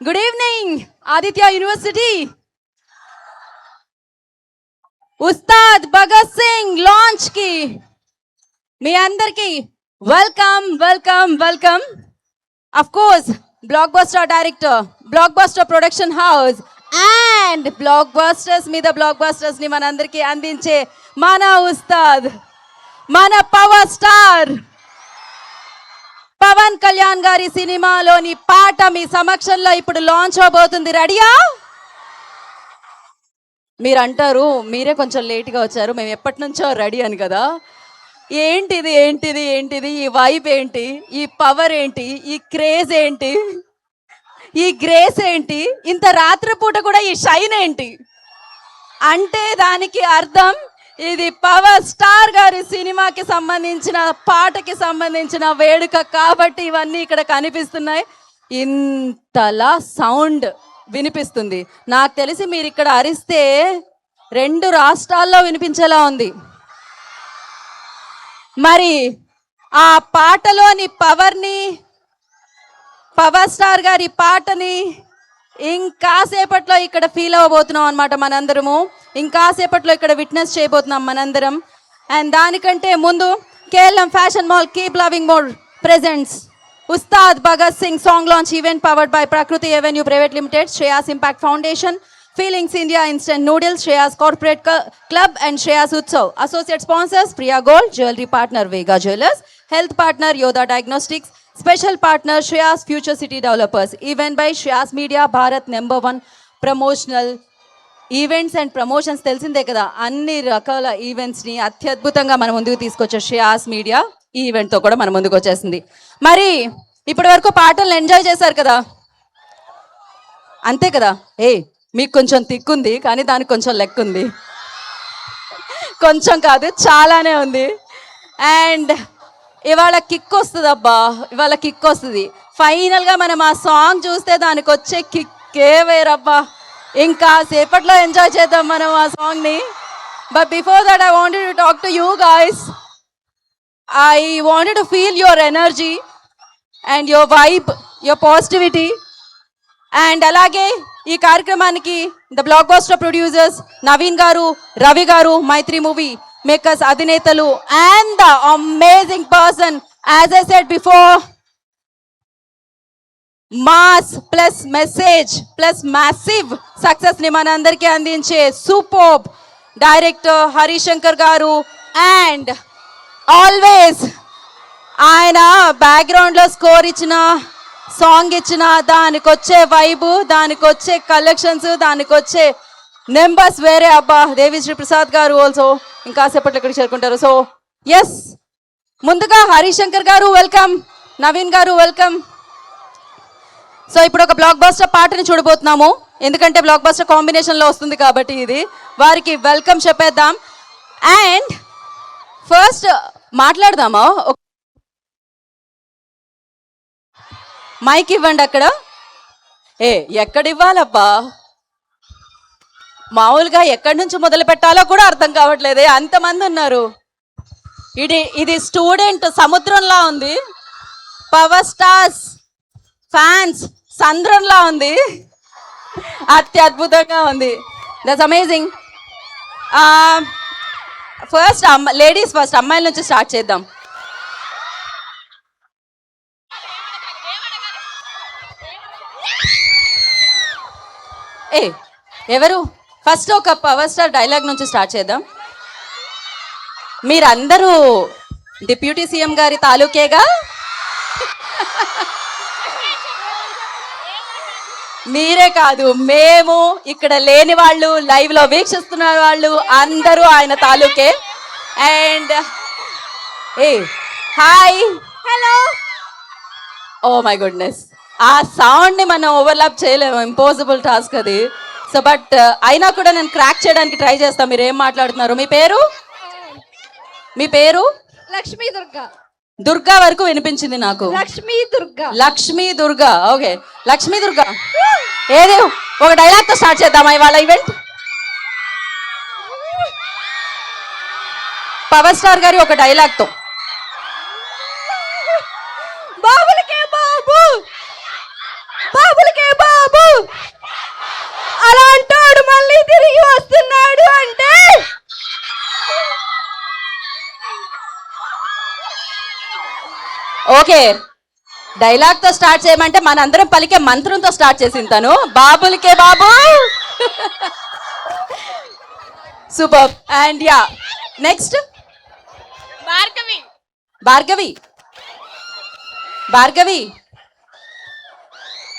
Good evening Aditya university. Ustaad Bhagat Singh launch కి మీ అందరికి welcome welcome welcome. Of course blockbuster director, blockbuster production house and blockbusters మీద blockbusters ని మనందరికీ అందించే మన ఉస్తాద్, మన పవర్ స్టార్ పవన్ కళ్యాణ్ గారి సినిమాలోని పాట మీ సమక్షంలో ఇప్పుడు లాంచ్ అవబోతుంది. రెడీయా? మీరు అంటారు మీరే కొంచెం లేట్గా వచ్చారు, మేము ఎప్పటి నుంచో రెడీ అని కదా. ఏంటిది ఏంటిది ఏంటిది, ఈ వైబ్ ఏంటి, ఈ పవర్ ఏంటి, ఈ క్రేజ్ ఏంటి, ఈ గ్రేస్ ఏంటి, ఇంత రాత్రిపూట కూడా ఈ షైన్ ఏంటి అంటే దానికి అర్థం ఇది పవర్ స్టార్ గారి సినిమాకి సంబంధించిన పాటకి సంబంధించిన వేడుక కాబట్టి ఇవన్నీ ఇక్కడ కనిపిస్తున్నాయి. ఇంతలా సౌండ్ వినిపిస్తుంది. నాకు తెలిసి మీరు ఇక్కడ అరిస్తే 2 రాష్ట్రాల్లో వినిపించేలా ఉంది. మరి ఆ పాటలోని పవర్ని, పవర్ స్టార్ గారి పాటని ఇంకాసేపట్లో ఇక్కడ ఫీల్ అవ్వబోతున్నాం అనమాట మనందరము. ఇంకాసేపట్లో ఇక్కడ విట్నెస్ చేయబోతున్నాం మనందరం. అండ్ దానికంటే ముందు KLM fashion mall keep loving more presents Ustaad Bhagat Singh song launch event powered by Prakruthi avenue private limited, Shreyas impact foundation, feelings India instant noodles, Shreyas corporate club and Shreyas Utsav. Associate sponsors Priya gold, jewellery partner Vega jewellers, health partner Yodha diagnostics, special partner Shreyas future city developers. Event by Shreyas media, Bharat #1 promotional events and promotions. తెలిసిందే కదా, అన్ని రకాల ఈవెంట్స్ని అత్యద్భుతంగా మన ముందుకు తీసుకొచ్చే Shreyas media ఈ ఈవెంట్తో కూడా మన ముందుకు వచ్చేసింది. మరి ఇప్పటి వరకు పాటలను ఎంజాయ్ చేశారు కదా, అంతే కదా. మీకు కొంచెం తిక్కుంది కానీ దానికి కొంచెం లెక్క ఉంది, కొంచెం కాదు చాలానే ఉంది. అండ్ ఇవాళ కిక్ వస్తుంది అబ్బా, ఇవాళ కిక్ వస్తుంది. ఫైనల్గా మనం ఆ సాంగ్ చూస్తే దానికి వచ్చే కిక్కే వేరబ్బా. ఇంకా సేపట్లో ఎంజాయ్ చేద్దాం మనం ఆ సాంగ్ని. But before that I wanted to talk to you guys. I wanted to feel your energy and your vibe, your positivity. And అలాగే ఈ కార్యక్రమానికి the blockbuster producers Naveen garu, Ravi garu, Mythri movie makers అధినేతలు and the amazing person, as I said before, mass plus message plus massive success ని మనందరికీ అందించే super director Harishankar garu. And always ఆయన బ్యాక్గ్రౌండ్లో score ఇచ్చిన, సాంగ్ ఇచ్చిన, దానికి వచ్చే వైబు, దానికి వచ్చే కలెక్షన్స్, దానికి వచ్చే నెంబర్స్ వేరే అబ్బా. దేవిశ్రీ ప్రసాద్ గారు ఆల్సో ఇంకాసేపట్లో ఇక్కడికి చేరుకుంటారు. సో ఎస్, ముందుగా హరిశంకర్ గారు వెల్కమ్, నవీన్ గారు వెల్కమ్. సో ఇప్పుడు ఒక బ్లాక్ బస్టర్ పాటని చూడబోతున్నాము, ఎందుకంటే బ్లాక్ బస్టర్ కాంబినేషన్లో వస్తుంది కాబట్టి ఇది వారికి వెల్కమ్ చెప్పేద్దాం. అండ్ ఫస్ట్ మాట్లాడదామా, మైక్ ఇవ్వండి అక్కడ. ఎక్కడ ఇవ్వాలబ్బా, మామూలుగా ఎక్కడి నుంచి మొదలు పెట్టాలో కూడా అర్థం కావట్లేదే, అంతమంది ఉన్నారు. ఇది స్టూడెంట్ సముద్రంలా ఉంది, పవర్ స్టార్స్ ఫ్యాన్స్ సంద్రంలా ఉంది, అత్యద్భుతంగా ఉంది. That's amazing. First ladies first, అమ్మాయిల నుంచి స్టార్ట్ చేద్దాం. ఎవరు ఫస్ట్? ఒక పవర్ స్టార్ డైలాగ్ నుంచి స్టార్ట్ చేద్దాం. మీరందరూ డిప్యూటీ సీఎం గారి తాలూకేగా? మీరే కాదు, మేము ఇక్కడ లేని వాళ్ళు, లైవ్ లో వీక్షిస్తున్న వాళ్ళు అందరూ ఆయన తాలూకే. And hi, hello, oh my goodness, ఆ సౌండ్ ని మనం ఓవర్లాప్ చేయలేము, ఇంపాసిబుల్ టాస్క్ అది. సో బట్ అయినా కూడా నేను క్రాక్ చేయడానికి ట్రై చేస్తాను. మీరు ఏం మాట్లాడుతున్నారు? మీ పేరు? మీ పేరు? లక్ష్మీ దుర్గా. దుర్గా వరకు వినిపించింది నాకు. లక్ష్మీ దుర్గా. లక్ష్మీ దుర్గా, ఓకే. లక్ష్మీ దుర్గా ఏది ఒక డైలాగ్ తో స్టార్ట్ చేద్దామా ఇవాళ ఈవెంట్? పవర్ స్టార్ గారి ఒక డైలాగ్ తో. బాబులకే బాబు, బాబులకే బాబు, ఓకే, డైలాగ్ తో స్టార్ట్ చేయమంటే మనందరం పలికే మంత్రంతో స్టార్ట్ చేసింది తను. బాబులకే బాబు. Super. And yeah, next Bhargavi. Bhargavi. Bhargavi,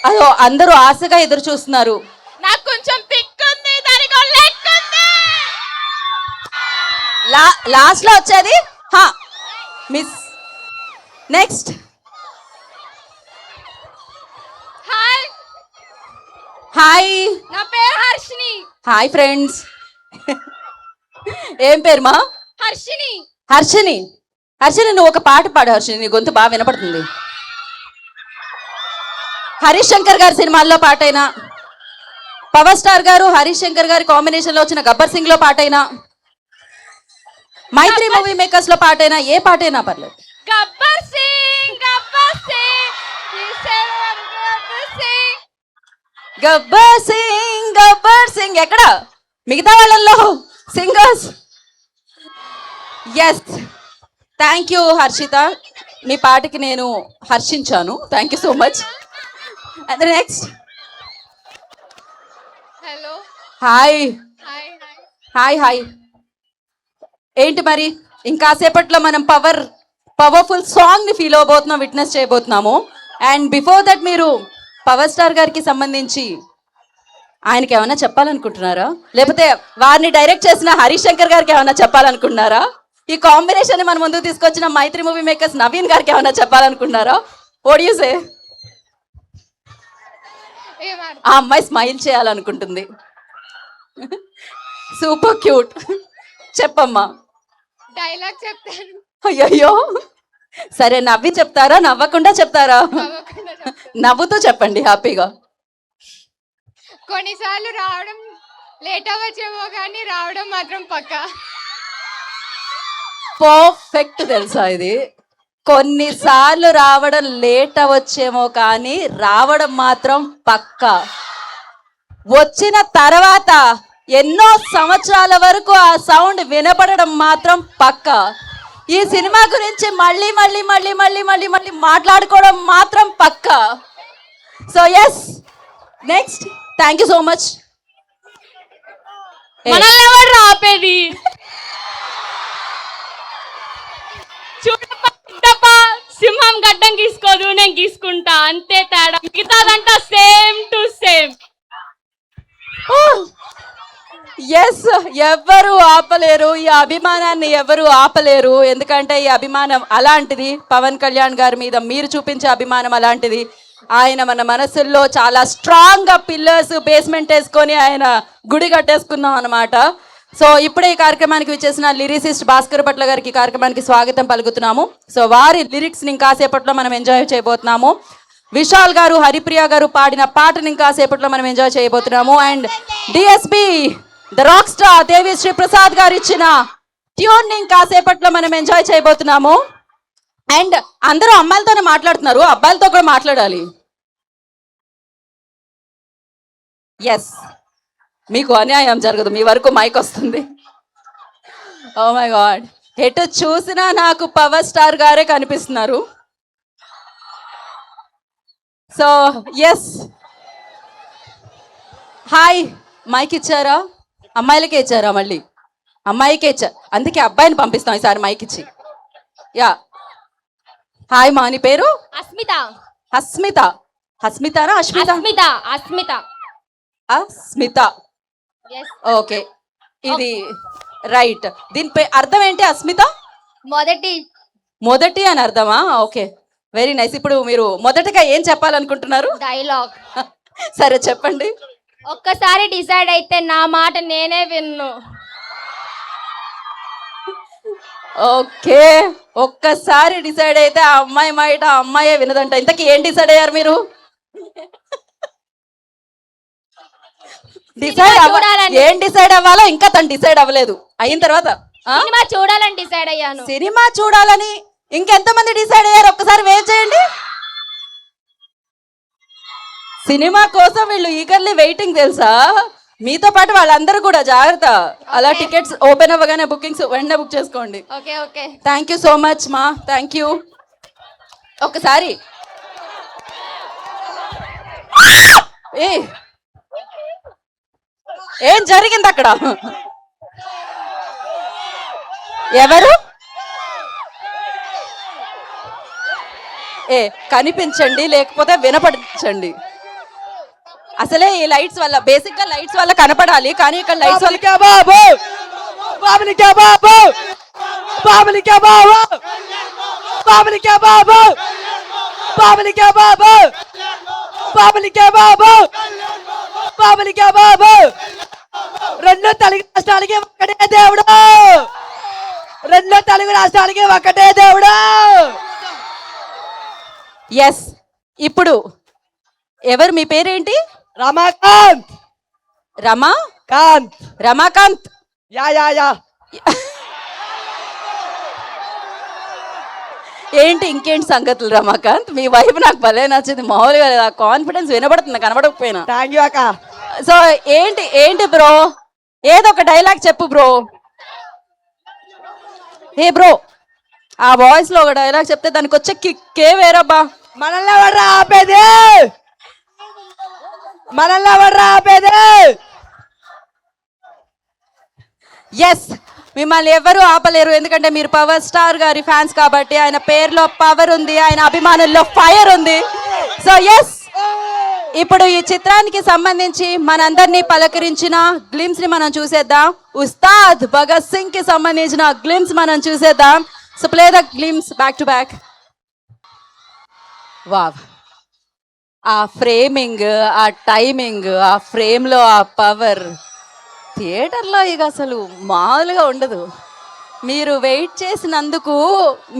అదో అందరూ ఆశగా ఎదురు చూస్తున్నారు. నాకు కొంచెం పిక్కుంది, దానికి లెక్కుంది. లాస్ట్ లో వచ్చేది హా మిస్. Next hi, hi. నా పేరు హర్షిని. Hi friends. ఏం పేరు మా? హర్షిని. హర్షిని. హర్షిని, నువ్వు ఒక పాట పాడు హర్షిని, నీ గొంతు బాగా వినపడుతుంది. హరీష్ శంకర్ గారి సినిమాల్లో పాటైనా, పవర్ స్టార్ గారు హరీష్ శంకర్ గారి కాంబినేషన్ లో వచ్చిన గబ్బర్ సింగ్ లో పాటైనా, మైత్రి మూవీ మేకర్స్ లో పాటైనా, ఏ పాటైనా పర్లేదు. గబ్బర్ సింగ్, గబ్బర్ సింగ్, గబ్బర్ సింగ్. గబ్బర్ సింగ్, గబ్బర్ సింగ్. ఎక్కడ మిగతా వాళ్ళల్లో singers? Yes, thank you Harshita, మీ పాటకి నేను హర్షించాను. Thank you so much. And next hello. Hi. Hi. Hi hi. ఏంటి మరి, ఇంకాసేపట్లో మనం పవర్ఫుల్ సాంగ్ ని ఫీల్ అవబోతున్నాం, విట్నెస్ చేయబోతున్నాము. అండ్ బిఫోర్ దట్ మీరు పవర్ స్టార్ గారికి సంబంధించి ఆయనకి ఏమైనా చెప్పాలనుకుంటున్నారా, లేకపోతే వారిని డైరెక్ట్ చేసిన హరీష్ శంకర్ గారికి ఏమైనా చెప్పాలనుకుంటున్నారా, ఈ కాంబినేషన్ ని మన ముందుకు తీసుకొచ్చిన మైత్రి మూవీ మేకర్స్ నవీన్ గారికి ఏమైనా చెప్పాలనుకుంటున్నారా? What you say? ఆ అమ్మాయి స్మైల్ చేయాలనుకుంటుంది. Super cute. చెప్పమ్మా. డైలాగ్ చెప్తాను. అయ్యయ్యో, సరే నవ్వి చెప్తారా, నవ్వకుండా చెప్తారా? నవ్వకుండా చెప్తాను. నవ్వుతూ చెప్పండి హ్యాపీగా. కొన్నిసార్లు రావడం లేట్ అవ్వచ్చేమో కానీ రావడం మాత్రం పక్కా. పర్ఫెక్ట్. తెలుసా ఇది? కొన్నిసార్లు రావడం లేట్ అవ్వచ్చేమో కానీ రావడం మాత్రం పక్కా. వచ్చిన తర్వాత ఎన్నో సంవత్సరాల వరకు ఆ సౌండ్ వినపడడం మాత్రం పక్కా. ఈ సినిమా గురించి మళ్ళీ మళ్ళీ మళ్ళీ మళ్ళీ మళ్ళీ మళ్ళీ మాట్లాడుకోవడం మాత్రం పక్కా. So yes, next. Thank you so much. మనల్ని ఎవరు ఆపేది? చూడప్ప, సింహం గడ్డం గీసుకోదు, నేను గీసుకుంటా, అంతే తేడా. మిగతాదంతా సేమ్ టు సేమ్. ఎస్, ఎవరు ఆపలేరు ఈ అభిమానాన్ని, ఎవరు ఆపలేరు. ఎందుకంటే ఈ అభిమానం అలాంటిది. పవన్ కళ్యాణ్ గారి మీద మీరు చూపించే అభిమానం అలాంటిది. ఆయన మన మనసుల్లో చాలా స్ట్రాంగ్ గా పిల్లర్స్, బేస్మెంట్ వేసుకొని ఆయన గుడి కట్టేసుకున్నాం అనమాట. సో ఇప్పుడే ఈ కార్యక్రమానికి విచ్చేసిన లిరిసిస్ట్ భాస్కర్ భట్ల గారికి ఈ కార్యక్రమానికి స్వాగతం పలుకుతున్నాము. సో వారి లిరిక్స్ ని ఇంకాసేపట్లో మనం ఎంజాయ్ చేయబోతున్నాము. విశాల్ గారు, హరిప్రియ గారు పాడిన పాటని ఇంకాసేపట్లో మనం ఎంజాయ్ చేయబోతున్నాము. And DSP the rock star Devi Sri Prasad గారు ఇచ్చిన ట్యూన్ ని ఇంకాసేపట్లో మనం ఎంజాయ్ చేయబోతున్నాము. అండ్ అందరూ అమ్మాయిలతోనే మాట్లాడుతున్నారు, అబ్బాయిలతో కూడా మాట్లాడాలి. ఎస్, మీకు అన్యాయం జరగదు, మీ వరకు మైక్ వస్తుంది. ఓ మై గాడ్, ఎటు చూసినా నాకు పవర్ స్టార్ గారే కనిపిస్తున్నారు. So yes, hi. మైక్ ఇచ్చారా? అమ్మాయిలకే ఇచ్చారా? మళ్ళీ అమ్మాయికే ఇచ్చారు, అందుకే అబ్బాయిని పంపిస్తాం ఈసారి మైక్ ఇచ్చి. యా, హాయ్ మా, నీ పేరు? అస్మిత. హస్మిత. హస్మితానా అస్మిత? అస్మిత. అస్మిత. అస్మిత. ఓకే, ఇది రైట్. దీని అర్థం ఏంటి అస్మిత? మొదటి అని అర్థమా? Okay, very nice. ఇప్పుడు మీరు మొదటగా ఏం చెప్పాలనుకుంటున్నారు? డైలాగ్. సరే చెప్పండి. ఒక్కసారి డిసైడ్ అయితే నా మాట నేనే విన్ను. ఓకే, ఒక్కసారి డిసైడ్ అయితే ఆ అమ్మాయి మాట ఆ అమ్మాయే వినదంట. ఇంతకీ ఏం డిసైడ్ అయ్యారు మీరు? ఏం డిసైడ్ అవ్వాలో ఇంకా తను డిసైడ్ అవ్వలేదు. అయిన తర్వాత సినిమా చూడాలని డిసైడ్ అయ్యాను. సినిమా చూడాలని ఇంకెంతమంది డిసైడ్ అయ్యారు? ఒక్కసారి వేవ్ చేయండి. సినిమా కోసం వీళ్ళు ఈగర్లీ వెయిటింగ్ తెలుసా? మీతో పాటు వాళ్ళందరూ కూడా జాగ్రత్త. అలా టికెట్స్ ఓపెన్ అవ్వగానే బుకింగ్స్ వెంటనే బుక్ చేసుకోండి. Okay okay. Thank you so much మా, థ్యాంక్ యూ. ఒక్కసారి ఏ ఏం జరిగింది అక్కడ? ఎవరు? కనిపించండి లేకపోతే వినపడించండి. అసలే ఈ లైట్స్ వల్ల, బేసిక్ గా లైట్స్ వల్ల కనపడాలి, కానీ ఇక్కడ లైట్స్ వల్ల బాబు బాబుని క్యా బాబు బాబుని క్యా బాబు బాబుని క్యా బాబు బాబుని క్యా బాబు బాబుని క్యా బాబు బాబుని క్యా బాబు రెండు తెలుగు రాష్ట్రాలకి ఒక్కటే దేవుడు, రెండు తెలుగు రాష్ట్రాలకి ఒక్కటే దేవుడు. ఎస్. ఇప్పుడు ఎవరు? మీ పేరేంటి? Ramakanth. Kanth. Ramakanth. Yeah yeah yeah. ఏంటి ఇంకేంటి సంగతులు రమాకాంత్? మీ వైపు నాకు భలే నచ్చింది, మామూలుగా లేదు. కాన్ఫిడెన్స్ వినబడుతుంది కనబడకపోయినా. థ్యాంక్ యూ అక్క. సో ఏంటి బ్రో, ఏదో ఒక డైలాగ్ చెప్పు బ్రో. ఏ బ్రో, ఆ వాయిస్ లో ఒక డైలాగ్ చెప్తే దానికి వచ్చే కిక్కే వేరబ్బా. మనల్ని ఎవడ్రా ఆపేది, మనల్ని ఎవడ్రా ఆపేది. ఎస్, మిమ్మల్ని ఎవరు ఆపలేరు, ఎందుకంటే మీరు పవర్ స్టార్ గారి ఫ్యాన్స్ కాబట్టి. ఆయన పేరులో పవర్ ఉంది, ఆయన అభిమానుల్లో ఫైర్ ఉంది. సో ఎస్, ఇప్పుడు ఈ చిత్రానికి సంబంధించి మనందరినీ పలకరించిన గ్లిమ్స్ ని మనం చూసేద్దాం. ఉస్తాద్ భగత్ సింగ్ కి సంబంధించిన గ్లిమ్స్ మనం చూసేద్దాం. So play the glimpse back to back. Wow, ఆ ఫ్రేమింగ్, ఆ టైమింగ్, ఆ ఫ్రేమ్ లో ఆ పవర్ థియేటర్లో ఇక అసలు మామూలుగా ఉండదు. మీరు వెయిట్ చేసినందుకు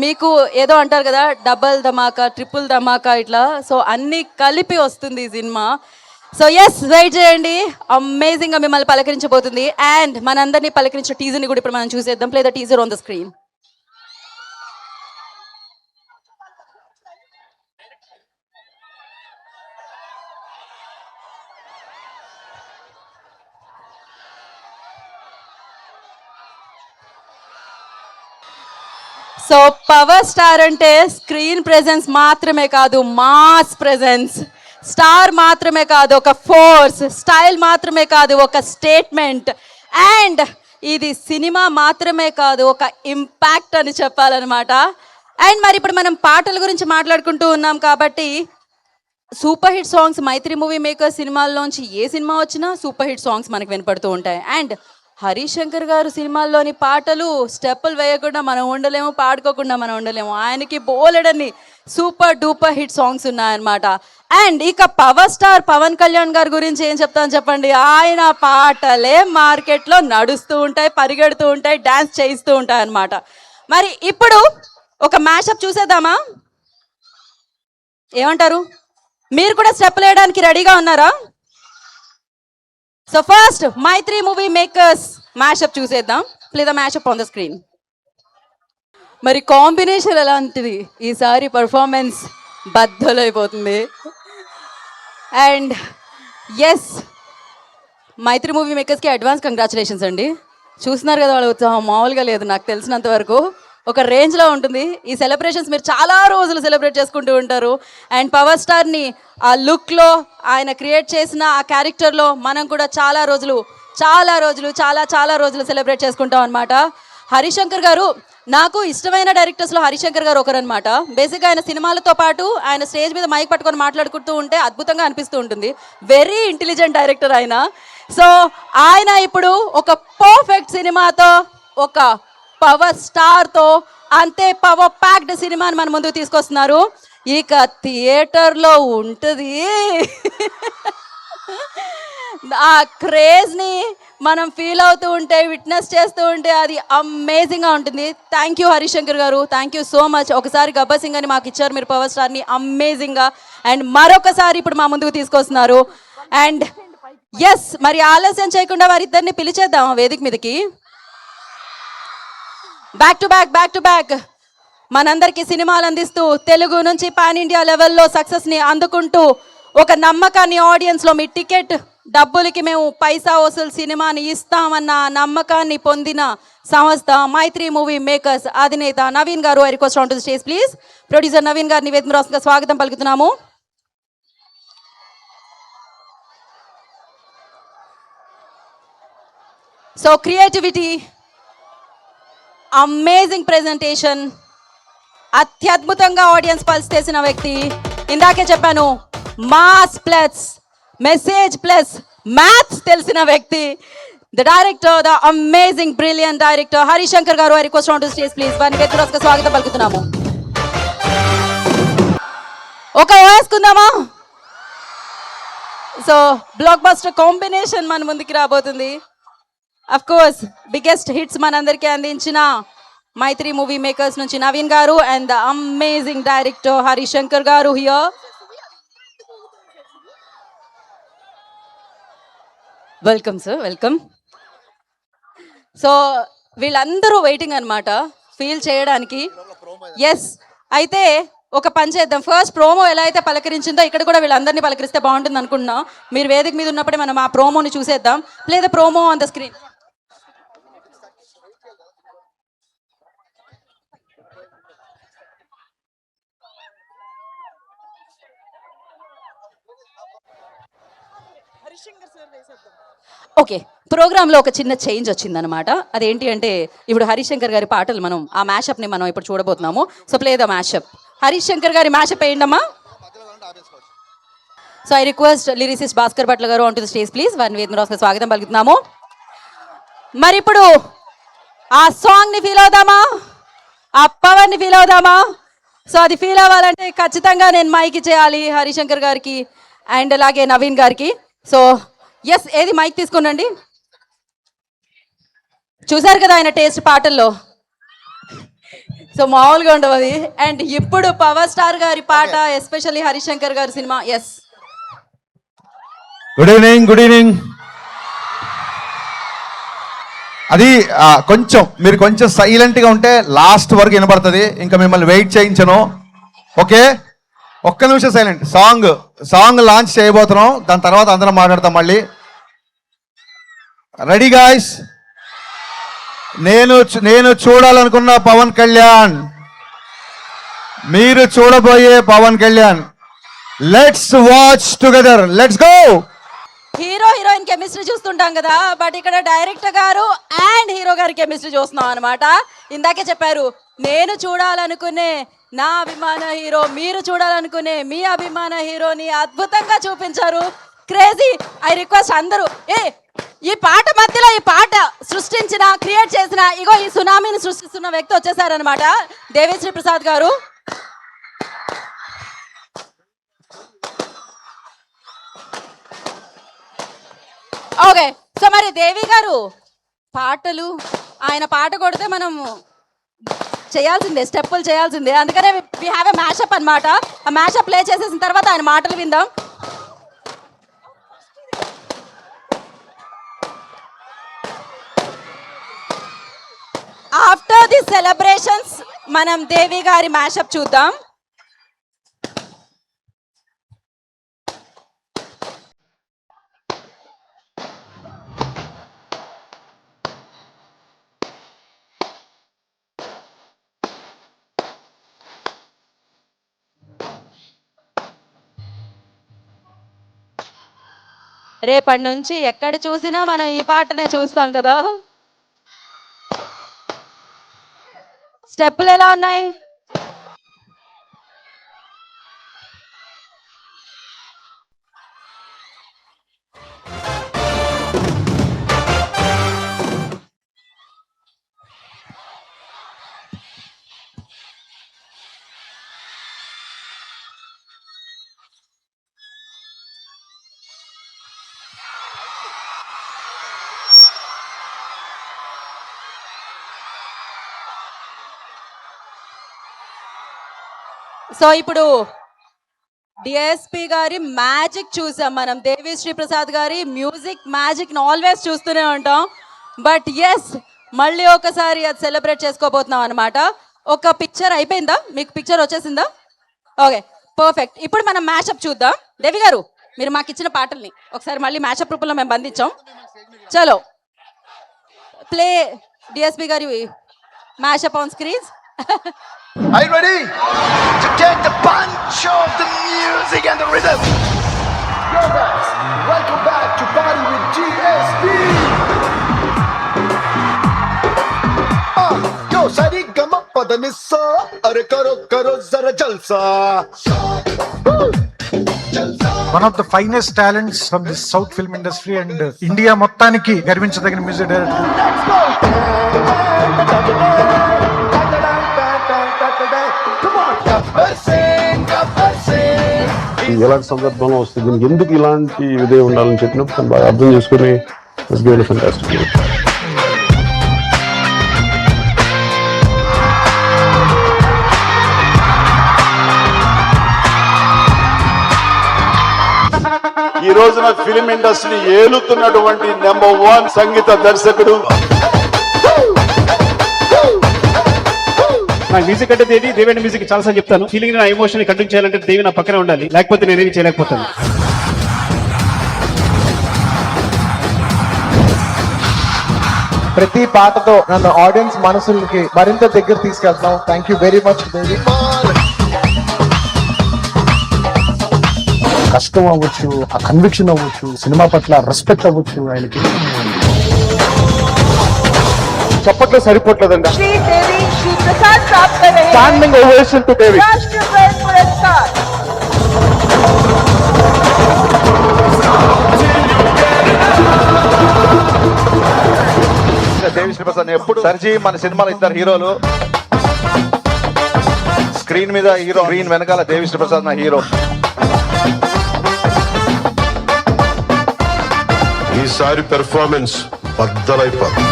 మీకు ఏదో అంటారు కదా, డబల్ ధమాకా, ట్రిపుల్ ధమాకా, ఇట్లా. సో అన్నీ కలిపి వస్తుంది ఈ సినిమా. సో ఎస్, వెయిట్ చేయండి, అమేజింగ్గా మిమ్మల్ని పలకరించబోతుంది. అండ్ మనందరినీ పలకరించిన టీజర్ని కూడా ఇప్పుడు మనం చూసేద్దాం. Play the teaser on the screen. So power star అంటే స్క్రీన్ ప్రెజెన్స్ మాత్రమే కాదు, మాస్ ప్రెజెన్స్. స్టార్ మాత్రమే కాదు, ఒక ఫోర్స్. స్టైల్ మాత్రమే కాదు, ఒక స్టేట్మెంట్. అండ్ ఇది సినిమా మాత్రమే కాదు, ఒక ఇంపాక్ట్ అని చెప్పాలన్నమాట. అండ్ మరి ఇప్పుడు మనం పాటల గురించి మాట్లాడుకుంటూ ఉన్నాం కాబట్టి, సూపర్ హిట్ సాంగ్స్ మైత్రి మూవీ మేకర్ సినిమాల్లోంచి ఏ సినిమా వచ్చినా సూపర్ హిట్ సాంగ్స్ మనకు వినపడుతూ ఉంటాయి. అండ్ హరీష్ శంకర్ గారు సినిమాల్లోని పాటలు స్టెప్పులు వేయకుండా మనం ఉండలేము, పాడుకోకుండా మనం ఉండలేము. ఆయనకి బోలెడని సూపర్ డూపర్ హిట్ సాంగ్స్ ఉన్నాయన్నమాట. అండ్ ఇక పవర్ స్టార్ పవన్ కళ్యాణ్ గారి గురించి ఏం చెప్తాను చెప్పండి. ఆయన పాటలే మార్కెట్లో నడుస్తూ ఉంటాయి, పరిగెడుతూ ఉంటాయి, డ్యాన్స్ చేయిస్తూ ఉంటాయి అన్నమాట. మరి ఇప్పుడు ఒక మ్యాషప్ చూసేద్దామా? ఏమంటారు? మీరు కూడా స్టెప్పులు వేయడానికి రెడీగా ఉన్నారా? So first Mythri movie makers mashup చూసేద్దాం. Play the mashup on the screen. మరి కాంబినేషన్ ఎలాంటిది? ఈసారి పర్ఫార్మెన్స్ బద్దలైపోతుంది. అండ్ ఎస్, మైత్రి మూవీ మేకర్స్కి అడ్వాన్స్ కంగ్రాచులేషన్స్ అండి. చూస్తున్నారు కదా వాళ్ళ ఉత్సాహం మామూలుగా లేదు. నాకు తెలిసినంత వరకు ఒక రేంజ్లో ఉంటుంది. ఈ సెలబ్రేషన్స్ మీరు చాలా రోజులు సెలబ్రేట్ చేసుకుంటూ ఉంటారు. అండ్ పవర్ స్టార్ని ఆ లుక్లో, ఆయన క్రియేట్ చేసిన ఆ క్యారెక్టర్లో మనం కూడా చాలా రోజులు సెలబ్రేట్ చేసుకుంటాం అనమాట. హరిశంకర్ గారు నాకు ఇష్టమైన డైరెక్టర్స్లో హరిశంకర్ గారు ఒకరనమాట. బేసిక్గా ఆయన సినిమాలతో పాటు ఆయన స్టేజ్ మీద మైక్ పట్టుకొని మాట్లాడుకుంటూ ఉంటే అద్భుతంగా అనిపిస్తూ ఉంటుంది. వెరీ ఇంటెలిజెంట్ డైరెక్టర్ ఆయన. సో ఆయన ఇప్పుడు ఒక పర్ఫెక్ట్ సినిమాతో, ఒక పవర్ స్టార్తో, అంతే పవర్ ప్యాక్డ్ సినిమాని మన ముందుకు తీసుకొస్తున్నారు. ఇక థియేటర్లో ఉంటుంది ఆ క్రేజ్ని మనం ఫీల్ అవుతూ ఉంటే, విట్నెస్ చేస్తూ ఉంటే అది అమేజింగ్గా ఉంటుంది. థ్యాంక్ యూ హరిశంకర్ గారు, థ్యాంక్ యూ సో మచ్. ఒకసారి గబ్బర్ సింగ్ అని మాకు ఇచ్చారు మీరు పవర్ స్టార్ని అమేజింగ్గా. అండ్ మరొకసారి ఇప్పుడు మా ముందుకు తీసుకొస్తున్నారు. అండ్ ఎస్, మరి ఆలస్యం చేయకుండా వారిద్దరిని పిలిచేద్దాం వేదిక మీదకి. బ్యాక్ టు బ్యాక్ మనందరికీ సినిమాలు అందిస్తూ, తెలుగు నుంచి పాన్ ఇండియా లెవెల్లో సక్సెస్ని అందుకుంటూ, ఒక నమ్మకాన్ని ఆడియన్స్లో, మీ టికెట్ డబ్బులకి మేము పైసా వసూలు సినిమాని ఇస్తామన్న నమ్మకాన్ని పొందిన సంస్థ మైత్రి మూవీ మేకర్స్ అధినేత Naveen garu, I request on to the stage please. Producer Naveen గారిని వేదిక రాష్ట్రంగా స్వాగతం పలుకుతున్నాము. సో క్రియేటివిటీ, అమేజింగ్ ప్రెజెంటేషన్, అత్యద్భుతంగా ఆడియన్స్ పల్స్ చేసిన వ్యక్తి. ఇందాకే చెప్పాను, mass plus message plus maths తెలిసిన వ్యక్తి, the director, the amazing brilliant director Harishankar garu, I request on to stage please. వారిని వేదికగా స్వాగతం పలుకుతున్నాము. ఒక వేసుకుందామా? సో బ్లాక్ బస్టర్ కాంబినేషన్ మన ముందుకి రాబోతుంది. అఫ్ కోర్స్ బిగ్గెస్ట్ హిట్స్ మనందరికీ అందించిన మైత్రి మూవీ మేకర్స్ నుంచి Naveen garu and the amazing director Harishankar garu here. Welcome sir, welcome. So వీళ్ళందరూ వెయిటింగ్ అనమాట ఫీల్ చేయడానికి. ఎస్, అయితే ఒక పని చేద్దాం. ఫస్ట్ ప్రోమో ఎలా అయితే పలకరించిందో ఇక్కడ కూడా వీళ్ళందరినీ పలకరిస్తే బాగుంటుంది అనుకుంటున్నాం. మీరు వేదిక మీద ఉన్నప్పుడే మనం ఆ ప్రోమోని చూసేద్దాం. Play the promo on the screen. Okay, ప్రోగ్రాంలో ఒక చిన్న చేంజ్ వచ్చిందనమాట. అదేంటి అంటే ఇప్పుడు హరిశంకర్ గారి పాటలు మనం ఆ మ్యాషప్ని మనం ఇప్పుడు చూడబోతున్నాము. So play the mashup. Harishankar గారి మ్యాషప్ వేయండమ్మా. So I request lyricist Bhaskar Bhatla garu on to the stage please. వారిని వేదిక రాష్ట్ర స్వాగతం పలుకుతున్నాము. మరి ఇప్పుడు ఆ సాంగ్ని ఫీల్ అవుదామా? ఆ పవర్ని ఫీల్ అవుదామా? సో అది ఫీల్ అవ్వాలంటే ఖచ్చితంగా నేను మైక్ ఇచ్చేయాలి హరిశంకర్ గారికి అండ్ అలాగే నవీన్ గారికి. సో ఎస్, ఏది మైక్ తీసుకునండి. చూసారు కదా ఆయన టేస్ట్ పాటల్లో, సో మామూలుగా ఉండవు అది. అండ్ ఇప్పుడు పవర్ స్టార్ గారి పాట, ఎస్పెషల్లీ హరిశంకర్ గారి సినిమా. Yes, good evening, good evening. అది మీరు కొంచెం సైలెంట్గా ఉంటే లాస్ట్ వరకు వినబడుతుంది. ఇంకా మిమ్మల్ని వెయిట్ చేయించను. ఓకే, ఒక్క నిమిషం సైలెంట్. సాంగ్ లాంచ్ చేయబోతున్నాం, దాని తర్వాత అందరం మాట్లాడతాం మళ్ళీ. Ready guys? నేను చూడాలనుకున్న పవన్ కళ్యాణ్, మీరు చూడబోయే Pawan Kalyan. Let's watch together, let's go. Hero heroine chemistry చూస్తుంటాం కదా, బట్ ఇక్కడ డైరెక్టర్ గారు అండ్ హీరో గారి కెమిస్ట్రీ చూస్తున్నాం అనమాట. ఇందాకే చెప్పారు, నేను చూడాలనుకునే నా అభిమాన హీరో, మీరు చూడాలనుకునే మీ అభిమాన హీరోని అద్భుతంగా చూపించారు. క్రేజీ. ఐ రిక్వెస్ట్ అందరూ, ఈ పాట మధ్యలో ఈ పాట సృష్టించిన, క్రియేట్ చేసిన, ఇగో ఈ సునామీని సృష్టిస్తున్న వ్యక్తి వచ్చేసారనమాట, దేవిశ్రీ ప్రసాద్ గారు. ఓకే, సో మరి దేవి గారు పాటలు, ఆయన పాట కొడితే మనం చేయాల్సిందే, స్టెప్పులు చేయాల్సిందే. అందుకనే వి హ్యావ్ ఎ మ్యాషప్ అనమాట. ఆ మ్యాషప్ ప్లే చేసేసిన తర్వాత ఆయన మాటలు విందాం. ఆఫ్టర్ ది సెలబ్రేషన్స్ మనం దేవి గారి మ్యాషప్ చూద్దాం. రేపటి నుంచి ఎక్కడ చూసినా మనం ఈ పాటనే చూస్తాం కదా. స్టెప్పులు ఎలా ఉన్నాయి? సో ఇప్పుడు డిఎస్పి గారి మ్యాజిక్ చూసాం మనం, దేవిశ్రీ ప్రసాద్ గారి మ్యూజిక్ మ్యాజిక్ని ఆల్వేస్ చూస్తూనే ఉంటాం. బట్ ఎస్, మళ్ళీ ఒకసారి అది సెలబ్రేట్ చేసుకోబోతున్నాం అనమాట. ఒక పిక్చర్ అయిపోయిందా? మీకు పిక్చర్ వచ్చేసిందా? Okay, perfect. ఇప్పుడు మనం మ్యాషప్ చూద్దాం. దేవి గారు మీరు మాకు ఇచ్చిన పాటల్ని ఒకసారి మళ్ళీ మ్యాచప్ రూపంలో మేము బంధించాం. చలో ప్లే డిఎస్పి గారి mashup on screens. Are you ready to take the punch of the music and the rhythm? Yo guys, welcome back to Party with GSP. Yo, sari gama padanissa, are karo zara jalsa. One of the finest talents from the South film industry and India మొత్తానికి గర్వించదగిన music director. Let's go. Come on, Gabbar Singh, Gabbar Singh. ఎలాంటి సందర్భంలో వస్తుంది, దీనికి ఎందుకు ఇలాంటి ఇదే ఉండాలని చెప్పినప్పుడు తను బాగా అర్థం చేసుకుని ఫంటాస్టిక్. ఈ రోజున ఫిలిం ఇండస్ట్రీ ఏలుతున్నటువంటి నెంబర్ 1 సంగీత దర్శకుడు. నాకు మ్యూజిక్ అంటే దేవి మ్యూజిక్ చాలా సార్లు చెప్తాను. ఫీలింగ్ నా ఎమోషన్ కంటిన్యూ చేయాలంటే దేవి నా పక్కనే ఉండాలి, లేకపోతే నేనేమి చేయలేకపోతాను. ప్రతి పాటతో నన్ను ఆడియన్స్ మనసులకి మరింత దగ్గర తీసుకెళ్తాం. థ్యాంక్ యూ వెరీ మచ్ దేవి. కష్టం అవ్వచ్చు, ఆ కన్విక్షన్ అవ్వచ్చు, సినిమా పట్ల రెస్పెక్ట్ అవ్వచ్చు ఆయనకి. చప్పట్లో సరిపోట్లేదండి. స్టాండింగ్ ఓవేషన్ టు దేవి. దేవి శ్రీ ప్రసాద్ ఎప్పుడు సర్జీ మన సినిమాలో ఇద్దరు హీరోలు, స్క్రీన్ మీద హీరో, స్క్రీన్ వెనకాల దేవి శ్రీ ప్రసాద్ నా హీరో. ఈసారి పెర్ఫార్మెన్స్ బద్దలైపోతుంది.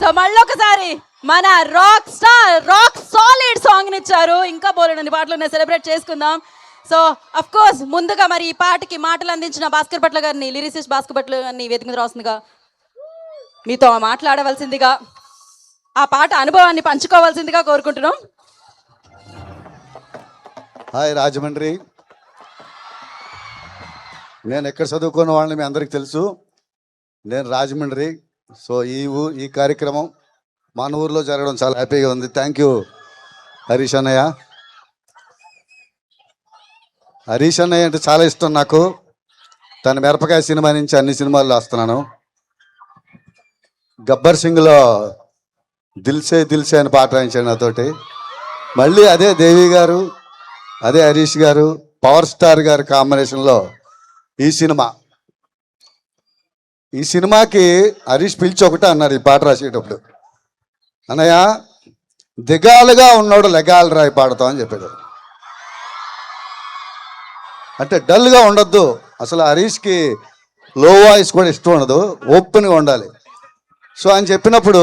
సో మళ్ళీ ఒకసారి మన rock star rock solid song ఇచ్చారు. ఇంకా బోలెడన్ని పాటలు ఉన్నాయి, సెలబ్రేట్ చేసుకుందాం. సో అఫ్ కోర్స్ ముందుగా మరి ఈ పాటకి మాటలు అందించిన భాస్కర్ భట్ల గారిని, లిరిసిస్ట్ భాస్కర్ భట్ల గారిని వేదిక మీద రాస్తుందిగా మీతో మాట్లాడవలసిందిగా, ఆ పాట అనుభవాన్ని పంచుకోవాల్సిందిగా కోరుకుంటున్నాం. హాయ్ రాజమండ్రి. నేను ఎక్కడ చదువుకున్న వాళ్ళని మీ అందరికీ తెలుసు. నేను రాజమండ్రి. సో ఈ కార్యక్రమం మన ఊర్లో జరగడం చాలా హ్యాపీగా ఉంది. థ్యాంక్ యూ హరీష్ అన్నయ్య. హరీష్ అన్నయ్య అంటే చాలా ఇష్టం నాకు. తన మిరపకాయ సినిమా నుంచి అన్ని సినిమాల్లో వస్తున్నాను. గబ్బర్ సింగ్లో దిల్సే దిల్సే అని పాట రాయించాడు నాతోటి. మళ్ళీ అదే దేవి గారు, అదే హరీష్ గారు, పవర్ స్టార్ గారి కాంబినేషన్లో ఈ సినిమాకి హరీష్ పిలిచి ఒకటే అన్నారు ఈ పాట రాసేటప్పుడు, అన్నయ్య దిగాలుగా ఉన్నాడు లెగాలు రాయి పాడతాం అని చెప్పాడు. అంటే డల్గా ఉండొద్దు. అసలు హరీష్కి లో వాయిస్ కూడా ఇష్టం ఉండదు, ఓపెన్గా ఉండాలి. సో అని చెప్పినప్పుడు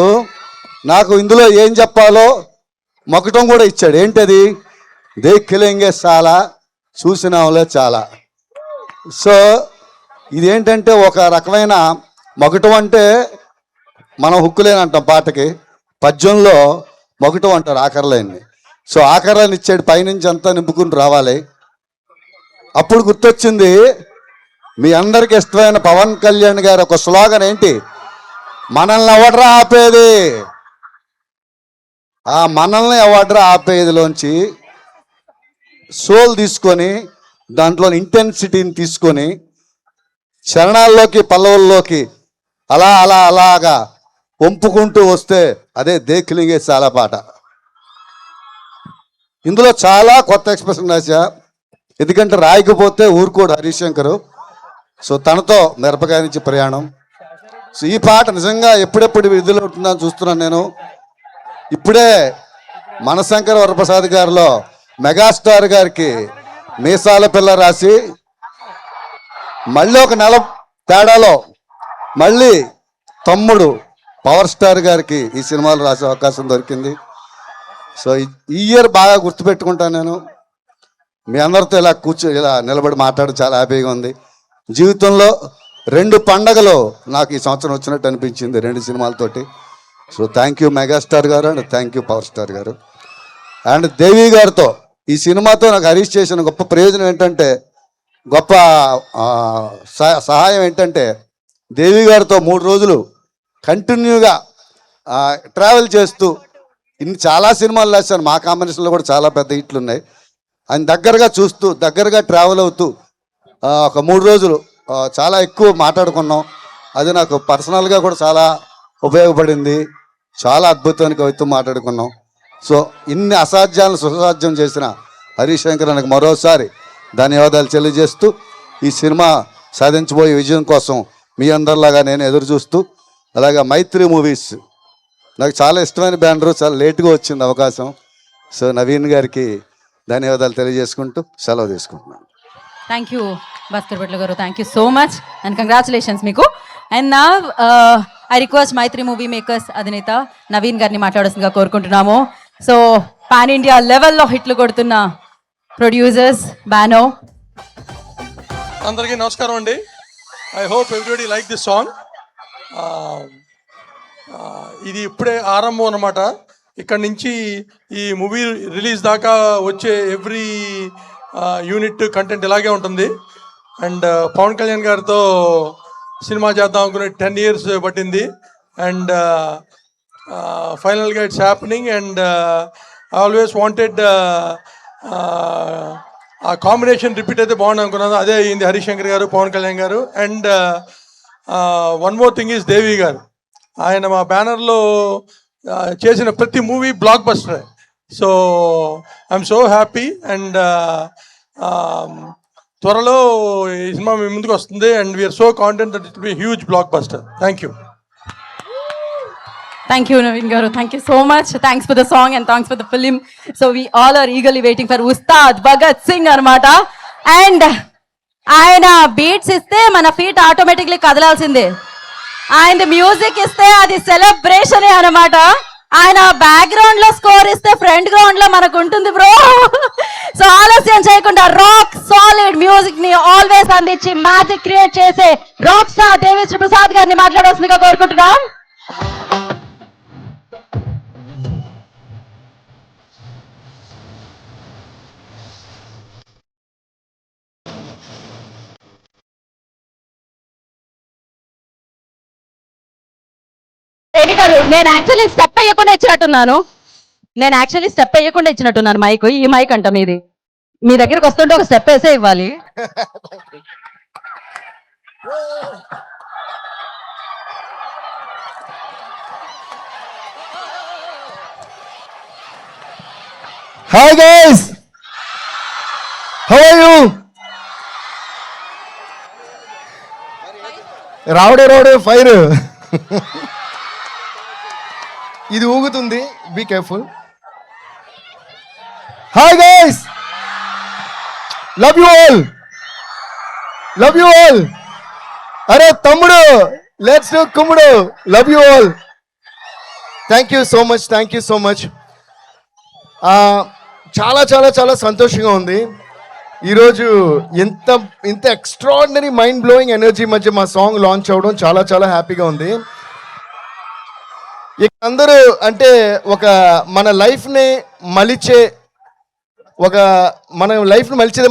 నాకు ఇందులో ఏం చెప్పాలో మొక్కటం కూడా ఇచ్చాడు. ఏంటది? దేఖిలేంగే చాలా, చూసినాంలే చాలా. సో ఇదేంటంటే ఒక రకమైన మొగటం అంటే మనం హుక్కులేనంటాం పాటకి, పద్యంలో మొగటం అంటారు ఆఖరలేని. సో ఆఖరాన్ని ఇచ్చాడు, పైనుంచి అంతా నింపుకుని రావాలి. అప్పుడు గుర్తొచ్చింది మీ అందరికి ఇష్టమైన పవన్ కళ్యాణ్ గారు ఒక స్లోగన్ ఏంటి, మనల్ని ఎవడ్రా ఆపేది. ఆ మనల్ని ఎవడ్రా ఆపేదిలోంచి సోల్ తీసుకొని, దాంట్లో ఇంటెన్సిటీని తీసుకొని చరణాల్లోకి పల్లవుల్లోకి అలాగా వంపుకుంటూ వస్తే అదే దేఖిలింగే చాలా పాట. ఇందులో చాలా కొత్త ఎక్స్ప్రెషన్ రాశా, ఎందుకంటే రాయకపోతే ఊరుకోడు హరీష్ శంకరు. సో తనతో మిరపకాయ నుంచి ప్రయాణం. సో ఈ పాట నిజంగా ఎప్పుడెప్పుడు విడుదల అవుతుందని చూస్తున్నాను నేను. ఇప్పుడే మనశంకర వరప్రసాద్ గారిలో మెగాస్టార్ గారికి మీసాల పిల్ల రాసి, మళ్ళీ ఒక నెల తేడాలో మళ్ళీ తమ్ముడు పవర్ స్టార్ గారికి ఈ సినిమాలు రాసే అవకాశం దొరికింది. సో ఈ ఇయర్ బాగా గుర్తుపెట్టుకుంటాను నేను. మీ అందరితో ఇలా నిలబడి మాట్లాడడం చాలా హ్యాపీగా ఉంది. జీవితంలో 2 పండగలు నాకు ఈ సంవత్సరం వచ్చినట్టు అనిపించింది, 2 సినిమాలతోటి. సో థ్యాంక్ యూ మెగాస్టార్ గారు and thank you power star గారు. అండ్ దేవి గారితో ఈ సినిమాతో నాకు హరీష్ చేసిన గొప్ప ప్రయోజనం ఏంటంటే, గొప్ప సహాయం ఏంటంటే, దేవి గారితో 3 రోజులు కంటిన్యూగా ట్రావెల్ చేస్తూ చాలా సినిమాలు రాశాను. మా కాంబినేషన్లో కూడా చాలా పెద్ద హిట్లు ఉన్నాయి. ఆయన దగ్గరగా చూస్తూ దగ్గరగా ట్రావెల్ అవుతూ ఒక 3 రోజులు చాలా ఎక్కువ మాట్లాడుకున్నాం. అది నాకు పర్సనల్గా కూడా చాలా ఉపయోగపడింది. చాలా అద్భుతమైన కవిత్వం మాట్లాడుకున్నాం. సో ఇన్ని అసాధ్యాలను సుసాధ్యం చేసిన హరీష్ శంకర్ నాకు మరోసారి ధన్యవాదాలు తెలియజేస్తూ, ఈ సినిమా సాధించబోయే విజయం కోసం మీ అందరిలాగా నేను ఎదురు చూస్తూ, అలాగే మైత్రి మూవీస్ నాకు చాలా ఇష్టమైన బ్యానరు, చాలా లేట్గా వచ్చింది అవకాశం. సో నవీన్ గారికి ధన్యవాదాలు తెలియజేసుకుంటూ సెలవు తీసుకుంటున్నాను. Thank you Bhaskar Bhatla garu, thank you so much and congratulations మీకు. అండ్ నా I request Mythri movie makers అధినేత నవీన్ గారిని మాట్లాడాల్సిందిగా కోరుకుంటున్నాము. సో పాన్ ఇండియా లెవెల్లో హిట్లు కొడుతున్న ప్రొడ్యూసర్స్ బానో. అందరికీ నమస్కారం అండి. I hope everybody like this song. ఇది ఇప్పుడే ఆరంభం అన్నమాట. ఇక్కడ నుంచి ఈ మూవీ రిలీజ్ దాకా వచ్చే ఎవ్రీ యూనిట్ కంటెంట్ ఇలాగే ఉంటుంది. అండ్ పవన్ కళ్యాణ్ గారితో సినిమా చేద్దాం అనుకునే 10 years పట్టింది. అండ్ ఫైనల్గా it's happening. And I always wanted ఆ కాంబినేషన్ రిపీట్ అయితే బాగుంది అనుకున్నాను. అదే అయింది, హరీష్ శంకర్ గారు, Pawan Kalyan garu. And one more thing is Devi garu. ఆయన మా బ్యానర్లో చేసిన ప్రతి movie blockbuster. So I'm so happy. And త్వరలో ఈ సినిమా మీ ముందుకు వస్తుంది. And we're so confident that it will be huge blockbuster. Thank you. Thank you, Naveen Garu. Thank you so much. Thanks for the song and thanks for the film. So we all are eagerly waiting for Ustad Bhagat Singh anamata. And ఆయన beats ఇస్తే మన feet automatically కదలాల్సిందే. ఆయన music ఇస్తే అది సెలబ్రేషనే అనమాట. ఆయన background లో score ఇస్తే ఫ్రంట్ గ్రౌండ్ లో మనకు ఉంటుంది బ్రో. సో ఆలస్యం చేయకుండా రాక్ సాలిడ్ మ్యూజిక్ ని ఆల్వేస్ అందించి మ్యాజిక్ క్రియేట్ చేసే రాక్ స్టార్ దేవిశ్రీ ప్రసాద్ గారిని మాట్లాడాల్సిందిగా కోరుకుంటున్నాం. నేను యాక్చువల్లీ స్టెప్ వేయకుండా ఇచ్చినట్టున్నాను మైక్. ఈ మైక్ అంట మీది. మీ దగ్గరకు వస్తుంటే ఒక స్టెప్ వేసే ఇవ్వాలి. Hi guys, how are you? రావడే ఫైర్ ఇది ఊగుతుంది, be careful. Hi guys, love you all. అరే తమ్ముడు, లెట్స్ డూ కుమ్ముడు. Love you all. Thank you so much. చాలా చాలా చాలా సంతోషంగా ఉంది. ఈరోజు ఇంత ఎక్స్ట్రాడినరీ మైండ్ బ్లోయింగ్ ఎనర్జీ మధ్య మా సాంగ్ లాంచ్ అవ్వడం చాలా చాలా హ్యాపీగా ఉంది. ఇక అందరూ అంటే మన లైఫ్ని మలిచేది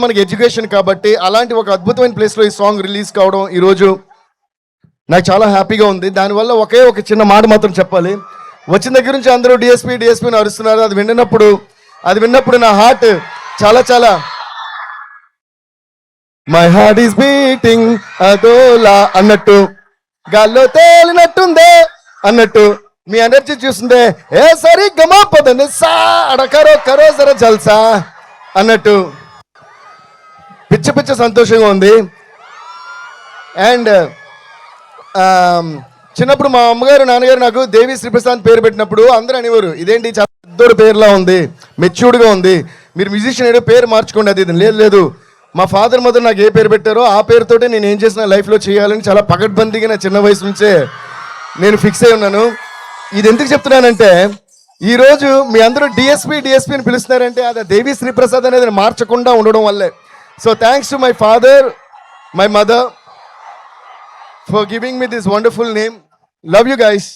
మనకి ఎడ్యుకేషన్ కాబట్టి, అలాంటి ఒక అద్భుతమైన ప్లేస్లో ఈ సాంగ్ రిలీజ్ కావడం ఈరోజు నాకు చాలా హ్యాపీగా ఉంది. దానివల్ల ఒక చిన్న మాట మాత్రం చెప్పాలి. వచ్చిన దగ్గర నుంచి అందరూ డిఎస్పీని అరుస్తున్నారు. అది విన్నప్పుడు నా హార్ట్ చాలా చాలా మై హార్ట్ ఈస్ బీటింగ్ అదోలా అన్నట్టు, గాల్లో తేలినట్టుందే అన్నట్టు, మీ ఎనర్జీ చూస్తుందే ఏ సరి గమా పదని సా అడకరో కరో జర జల్సా అన్నట్టు పిచ్చ సంతోషంగా ఉంది. అండ్ చిన్నప్పుడు మా అమ్మగారు నాన్నగారు నాకు దేవి శ్రీప్రసాద్ పేరు పెట్టినప్పుడు అందరూ అనేవారు, ఇదేంటి చాలా పెద్దోడు పేరులా ఉంది, మెచ్యూర్డ్గా ఉంది, మీరు మ్యూజిషియన్ ఏదో పేరు మార్చుకోండి. అది లేదు, మా ఫాదర్ మదర్ నాకు ఏ పేరు పెట్టారో ఆ పేరుతోటే నేను ఏం చేసిన లైఫ్లో చేయాలని చాలా పకడ్బందీగా నా చిన్న వయసు నుంచే నేను ఫిక్స్ అయి ఉన్నాను. ఇది ఎందుకు చెప్తున్నానంటే, ఈరోజు మీ అందరూ డిఎస్పీని పిలుస్తున్నారంటే అది దేవి శ్రీప్రసాద్ అనేది మార్చకుండా ఉండడం వల్లే. So thanks to my father, my mother for giving me this wonderful name. Love you guys.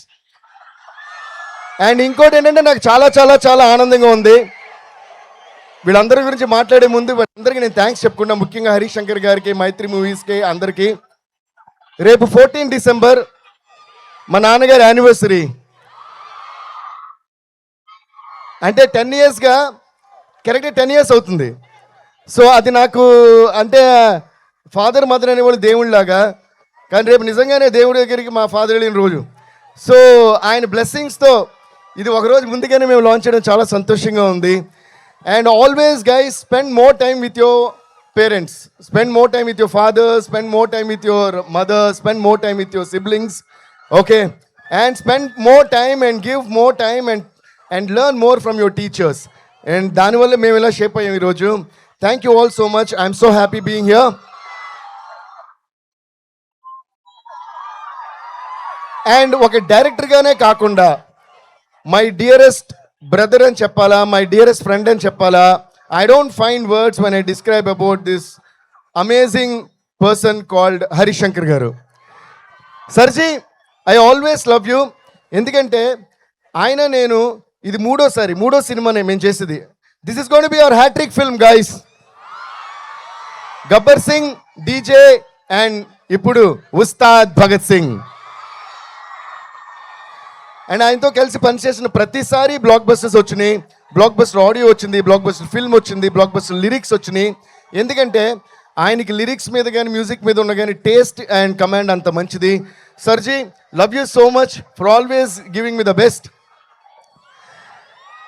And ఇంకోటి ఏంటంటే నాకు చాలా చాలా చాలా ఆనందంగా ఉంది. వీళ్ళందరి గురించి మాట్లాడే ముందు వీళ్ళందరికీ నేను థ్యాంక్స్ చెప్పుకున్నా, ముఖ్యంగా హరీష్ శంకర్ గారికి, మైత్రి మూవీస్కి అందరికీ. రేపు 14 డిసెంబర్ మా నాన్నగారి యానివర్సరీ. అంటే 10 ఇయర్స్గా కరెక్ట్గా 10 ఇయర్స్ అవుతుంది. సో అది నాకు అంటే ఫాదర్ మదర్ అనేవాళ్ళు దేవుళ్ళలాగా, కానీ రేపు నిజంగానే దేవుడి దగ్గరికి మా ఫాదర్ వెళ్ళిన రోజు. సో ఆయన బ్లెస్సింగ్స్తో ఇది ఒకరోజు ముందుగానే మేము లాంచ్ చేయడం చాలా సంతోషంగా ఉంది. And always guys spend more time with your parents, spend more time with your father, spend more time with your mother, spend more time with your siblings, okay? And spend more time and give more time and learn more from your teachers. And దానివల్ల మేము ఇలా shape అయ్యాం ఈరోజు. Thank you all so much. I'm so happy being here. And ఒక డైరెక్టర్గానే కాకుండా my dearest brother అని చెప్పాలా, my dearest friend అని చెప్పాలా. I don't find words when I describe about this amazing person called Harish Shankar గారు. సర్జీ, ఐ ఆల్వేస్ లవ్ యూ. ఎందుకంటే ఆయన నేను ఇది మూడో సినిమానే మేము చేసేది. This is gonna to be our hat trick film guys. Gabbar Singh, DJ and ఇప్పుడు ఉస్తాద్ భగత్ సింగ్. అండ్ ఆయనతో కలిసి పనిచేసిన ప్రతిసారి బ్లాక్ బస్టర్స్ వచ్చినాయి, బ్లాక్ బస్టర్ ఆడియో వచ్చింది, బ్లాక్ బస్టర్ ఫిల్మ్ వచ్చింది, బ్లాక్ బస్టర్ లిరిక్స్ వచ్చినాయి. ఎందుకంటే ఆయనకి లిరిక్స్ మీద కానీ మ్యూజిక్ మీద ఉన్న కానీ టేస్ట్ అండ్ కమాండ్ అంత మంచిది. సర్జీ, love you so much for always giving me the best.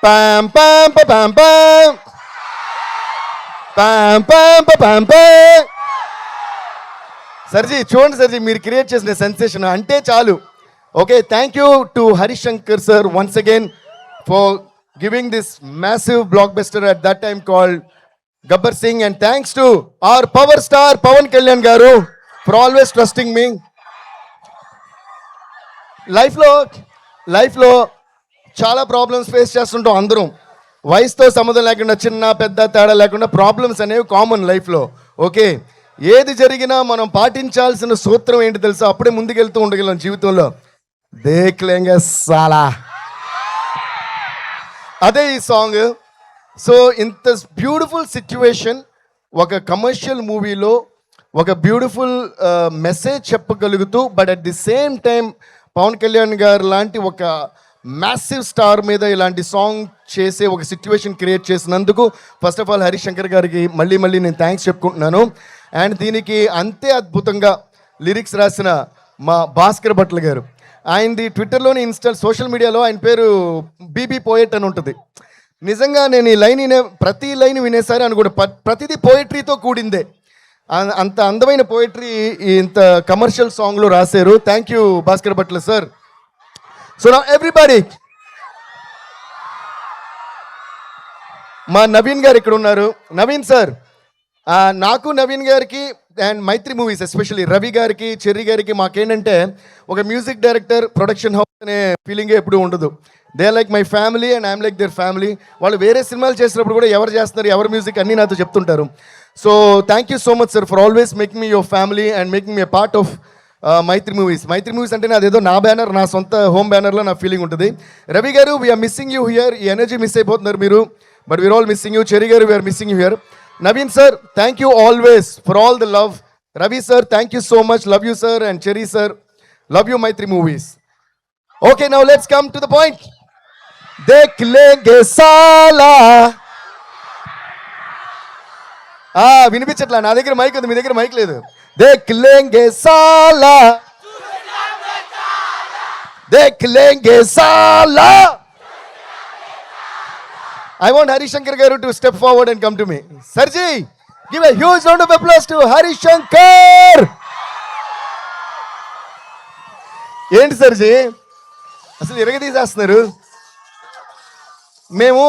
పామ్ పామ్ పామ్ పామ్ పామ్ పామ్ పామ్ పామ్. సర్జీ చూడండి సర్జీ, మీరు క్రియేట్ చేసిన సెన్సేషన్ అంటే చాలు. Okay, thank you to Harish Shankar sir once again for giving this massive blockbuster at that time called Gabbar Singh, and thanks to our power star Pawan Kalyan garu for always trusting me. Life lo చాలా problems face చేస్తుంటాం అందరం. వయసుతో సంబంధం లేకుండా, చిన్న పెద్ద తేడా లేకుండా ప్రాబ్లమ్స్ అనేవి కామన్ లైఫ్లో. ఓకే, ఏది జరిగినా మనం పాటించాల్సిన సూత్రం ఏంటి తెలుసా? అప్పుడే ముందుకెళ్తూ ఉండగలం జీవితంలో. దేఖ్ లేంగే సాలా, అదే ఈ సాంగ్. సో ఇంత బ్యూటిఫుల్ సిచ్యువేషన్ ఒక కమర్షియల్ మూవీలో ఒక బ్యూటిఫుల్ మెసేజ్ చెప్పగలుగుతూ, but at the same time Pawan Kalyan garu లాంటి ఒక మ్యాసివ్ స్టార్ మీద ఇలాంటి సాంగ్ చేసే ఒక సిచ్యువేషన్ క్రియేట్ చేసినందుకు first of all Harish Shankar గారికి మళ్ళీ నేను థ్యాంక్స్ చెప్పుకుంటున్నాను. అండ్ దీనికి అంతే అద్భుతంగా లిరిక్స్ రాసిన మా భాస్కర్ భట్ల గారు. ఆయనది ట్విట్టర్లోని సోషల్ మీడియాలో ఆయన పేరు బీబీ పోయెట్ అని ఉంటుంది. నిజంగా నేను ఈ లైన్ ప్రతి లైన్ వినేసారి అని కూడా ప్రతిదీ పోయిటరీతో కూడిందే. అంత అందమైన పోయిటరీ ఇంత కమర్షియల్ సాంగ్లో రాశారు. Thank you Bhaskar Bhatla sir. So నా ఎవ్రీబడి, మా నవీన్ గారు ఇక్కడ ఉన్నారు. నవీన్ సార్, నాకు నవీన్ గారికి and Mythri movies especially Ravi గారికి, చెర్రీ గారికి మాకేంటంటే ఒక మ్యూజిక్ డైరెక్టర్, ప్రొడక్షన్ హౌస్ అనే ఫీలింగే ఎప్పుడు ఉండదు. They like my family and I'm like their family. వాళ్ళు వేరే సినిమాలు చేసినప్పుడు కూడా ఎవరు చేస్తున్నారు, ఎవరి మ్యూజిక్ అన్నీ నాతో చెప్తుంటారు. So thank you so much sir for always making me your family and making me part of Mythri movies అంటే అదేదో నా బ్యానర్, నా సొంత హోమ్ బ్యానర్లో నా ఫీలింగ్ ఉంటుంది. Ravi garu, we're missing you here. ఈ ఎనర్జీ మిస్ అయిపోతున్నారు మీరు, but we're all missing you. Cherry garu, we're missing you here. Naveen sir, thank you always for all the love. Ravi sir, thank you so much. Love you sir. And Cherry sir, love you Maitri movies. Okay, now let's come to the point. Dekh lenge sala. వినిపించట్లా, నా దగ్గర mic ఉంది, మీ దగ్గర mic లేదు. Dekh lenge sala. Dekh lenge sala. I want Harish Shankar garu to step forward and come to me. Sarji, give a huge round of applause to Harish Shankar. ఏంటి సర్జీ అసలు ఎరగదీసేస్తున్నారు? మేము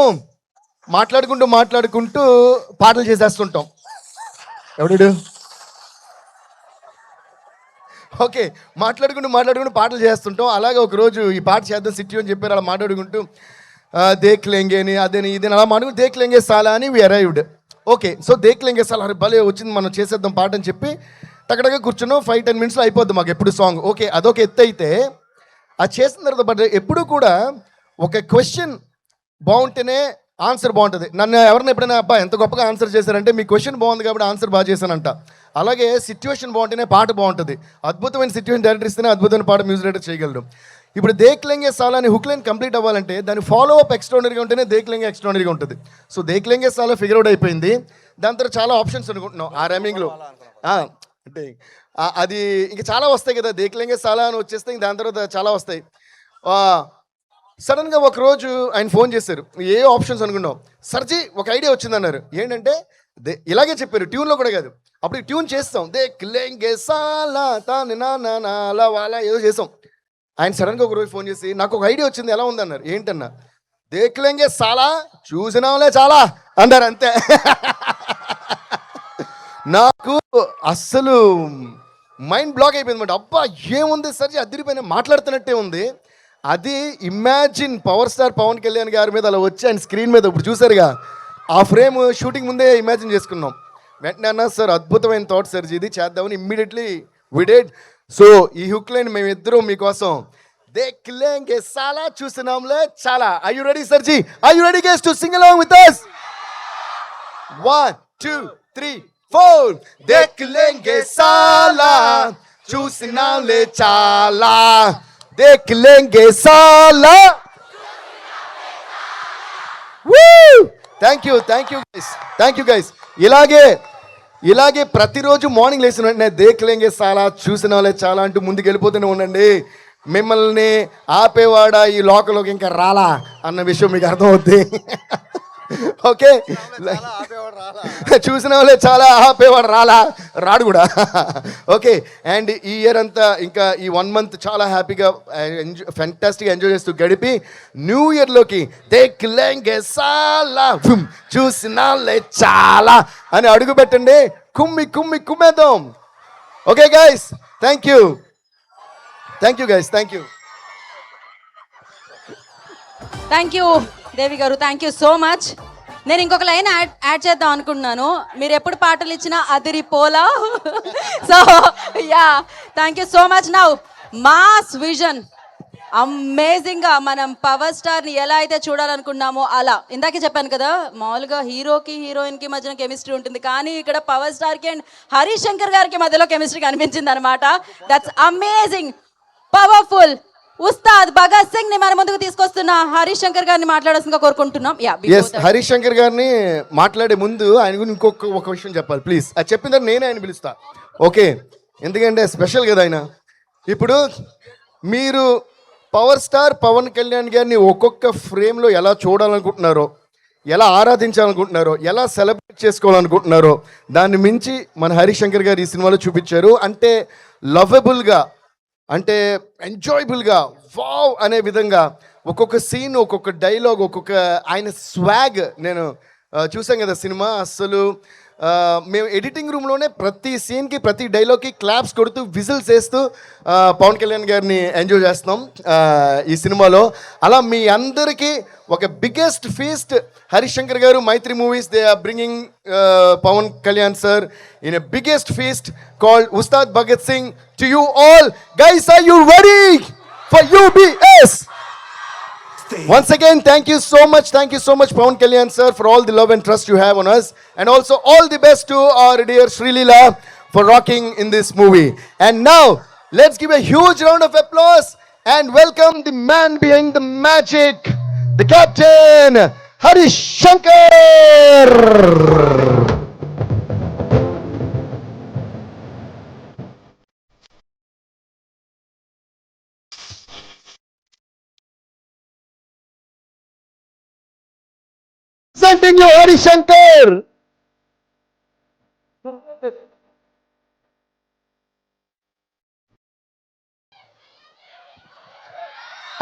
మాట్లాడుకుంటూ పాటలు చేసేస్తుంటాం. ఎవడు? ఓకే, మాట్లాడుకుంటూ పాటలు చేస్తుంటాం. అలాగే ఒకరోజు ఈ పాట చేద్దాం సిట్టి అని చెప్పారు. అలా మాట్లాడుకుంటూ దేఖ్ లేంగే అని అదని ఇదని అలా మాట్లాడుకుని దేఖ్ లేంగే సాలా అని వి అరైవ్డ్. ఓకే, సో దేఖ్ లేంగే సాలా భలే వచ్చింది, మనం చేసేద్దాం పాట అని చెప్పి టకటగా కూర్చున్నాం. 5-10 మినిట్స్లో అయిపోద్ది మాకు ఎప్పుడు సాంగ్. ఓకే, అదొక ఎత్తు అయితే అది చేసిన తర్వాత, బట్ ఎప్పుడు కూడా ఒక క్వశ్చన్ బాగుంటేనే ఆన్సర్ బాగుంటుంది. నన్ను ఎవరైనా ఎప్పుడైనా అబ్బా ఎంత గొప్పగా ఆన్సర్ చేశారంటే మీ క్వశ్చన్ బాగుంది కాబట్టి ఆన్సర్ బాగా చేశానంట. అలాగే సిచ్యువేషన్ బాగుంటేనే పాట బాగుంటుంది. అద్భుతమైన సిచ్యువేషన్ డైరెక్టర్ ఇస్తేనే అద్భుతమైన పాట మ్యూజిక్ డైరెక్టర్ చేయగలరు. ఇప్పుడు దేక్ లెంగే సాలా అని హుక్ లైన్ కంప్లీట్ అవ్వాలంటే దాని ఫాలో అప్ ఎక్స్ట్రాడనరీగా ఉంటేనే దేక్ లెంగే ఎక్స్ట్రాడనరీగా ఉంటుంది. సో దేక్ లెంగే సాలా ఫిగర్ అవుట్ అయిపోయింది. దాని తర్వాత చాలా ఆప్షన్స్ అనుకుంటున్నాం ఆ రైమింగ్లో. అంటే అది ఇంకా చాలా వస్తాయి కదా, దేక్ లెంగే సాలా అని వచ్చేస్తే ఇంక దాని తర్వాత చాలా వస్తాయి. సడన్గా ఒకరోజు ఆయన ఫోన్ చేశారు, ఏ ఆప్షన్స్ అనుకున్నాం, సర్జీ ఒక ఐడియా వచ్చిందన్నారు. ఏంటంటే ఇలాగే చెప్పారు, ట్యూన్లో కూడా కాదు. అప్పుడు ట్యూన్ చేస్తాం, దేక్ లెంగే సాలా తాని నా అలా వాళ్ళ ఏదో చేసాం. ఆయన సడన్గా ఒకరోజు ఫోన్ చేసి నాకు ఒక ఐడియా వచ్చింది, ఎలా ఉందన్నారు. ఏంటన్నా, దేక్ లెంగే సాలా చూసినాంలే చాలా అన్నారు, అంతే. నాకు అస్సలు మైండ్ బ్లాక్ అయిపోయింది అనమాట. అబ్బా ఏముంది సర్జీ, అదిరిపోయిన మాట్లాడుతున్నట్టే ఉంది. అది imagine power star Pawan Kalyan గారి మీద అలా వచ్చి ఆయన స్క్రీన్ మీద ఇప్పుడు చూసారుగా, ఆ ఫ్రేమ్ షూటింగ్ ముందే ఇమాజిన్ చేసుకున్నాం. వెంటనే అన్నా సార్ అద్భుతమైన థాట్ సార్, ఇది చేద్దామని ఇమ్మీడియట్లీ వి డిడ్. సో ఈ హుక్ లైన్ మేమిద్దరం మీకోసం దేక్ లెంగే సాలా చూసినాంలే చాలా. ఆర్ యు రెడీ సర్జీ? Are you ready guys to sing along with us? 1 2 3 4 దేక్ లెంగే సాలా చూసినాంలే చాలా, దేక్ లెంగే సాలా. Thank you guys. ఇలాగే ప్రతిరోజు మార్నింగ్ లేచిన వెంటనే దేక్ లెంగే సాలా చూసిన వాళ్ళే చాలా అంటూ ముందుకు వెళ్ళిపోతూనే ఉండండి. మిమ్మల్ని ఆపేవాడా ఈ లోకంలోకి ఇంకా రాలా అన్న విషయం మీకు అర్థమవుద్ది. ఓకే, చూసిన వాళ్ళే చాలా, ఆపేవాడు రాడు కూడా. ఓకే, అండ్ ఈ ఇయర్ అంతా ఇంకా ఈ 1 month చాలా హ్యాపీగా ఫ్యాంటాస్టిక్గా ఎంజాయ్ చేస్తూ గడిపి న్యూ ఇయర్లోకి దేక్ లెంగే సాలా చూసిన వాళ్ళే చాలా అని అడుగు పెట్టండి. కుమ్మేద్దాం. Okay guys, thank you guys, thank you Devi garu, thank you so much. నేను ఇంకొక లైన్ యాడ్ చేద్దాం అనుకుంటున్నాను, మీరు ఎప్పుడు పాటలు ఇచ్చినా అదిరిపోలా. So yeah, thank you so much. Now mass vision, అమేజింగ్గా మనం పవర్ స్టార్ని ఎలా అయితే చూడాలనుకున్నామో అలా. ఇందాకే చెప్పాను కదా, మామూలుగా హీరోకి హీరోయిన్కి మధ్యన కెమిస్ట్రీ ఉంటుంది, కానీ ఇక్కడ పవర్ స్టార్కి అండ్ హరీష్ శంకర్ గారికి మధ్యలో కెమిస్ట్రీ కనిపించింది అనమాట. That's amazing, powerful. Ustaad Bhagat Singh ని మన ముందుకు తీసుకొస్తున్న హరీష్ శంకర్ గారిని మాట్లాడాల్సిందిగా కోరుకుంటున్నాం. హరీష్ శంకర్ గారిని మాట్లాడే ముందు ఆయన గురించి ఒక విషయం చెప్పాలి ప్లీజ్. అది చెప్పిన తర్వాత నేనే ఆయన పిలుస్తా. ఓకే, ఎందుకంటే స్పెషల్ కదా ఆయన. ఇప్పుడు మీరు పవర్ స్టార్ పవన్ కళ్యాణ్ గారిని ఒక్కొక్క ఫ్రేమ్లో ఎలా చూడాలనుకుంటున్నారో, ఎలా ఆరాధించాలనుకుంటున్నారో, ఎలా సెలబ్రేట్ చేసుకోవాలనుకుంటున్నారో, దాన్ని మించి మన హరీష్ శంకర్ గారు ఈ సినిమాలో చూపించారు. అంటే లవబుల్గా, అంటే ఎంజాయబుల్గా, వావ్ అనే విధంగా ఒక్కొక్క సీన్, ఒక్కొక్క డైలాగ్, ఒక్కొక్క ఆయన స్వాగ్. నేను చూసాం కదా సినిమా, అస్సలు మేము ఎడిటింగ్ రూమ్లోనే ప్రతి సీన్కి ప్రతి డైలాగ్కి క్లాప్స్ కొడుతూ విజిల్స్ వేస్తూ పవన్ కళ్యాణ్ గారిని ఎంజాయ్ చేస్తున్నాం ఈ సినిమాలో. అలా మీ అందరికీ ఒక biggest feast Harish Shankar garu, Mythri movies, they are bringing Pawan Kalyan sir in a biggest feast called Ustaad Bhagat Singh to you all. Guys, are you ready for UBS? Once again, thank you so much Pawan Kalyan sir for all the love and trust you have on us, and also all the best to our dear Sri Leela for rocking in this movie. And now let's give a huge round of applause and welcome the man behind the magic, the captain, Harish Shankar. Presenting you Harish Shankar.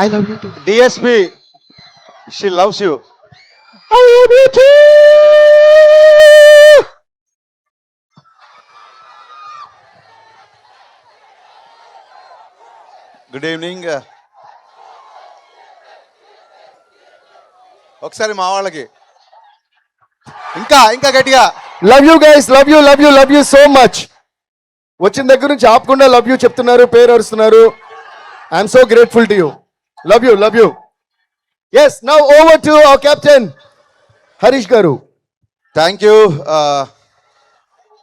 I love you too. DSP, she loves you. I love you too. Good evening. ఒకసారి మా వాళ్ళకి ఇంకా గట్టిగా love you guys, love you so much. వచ్చిన దగ్గర నుంచి ఆపకుండా love you చెప్తున్నారు, పేరు అరుస్తున్నారు. I'm so grateful to you. Love you. Yes now over to our captain Harish garu. Thank you.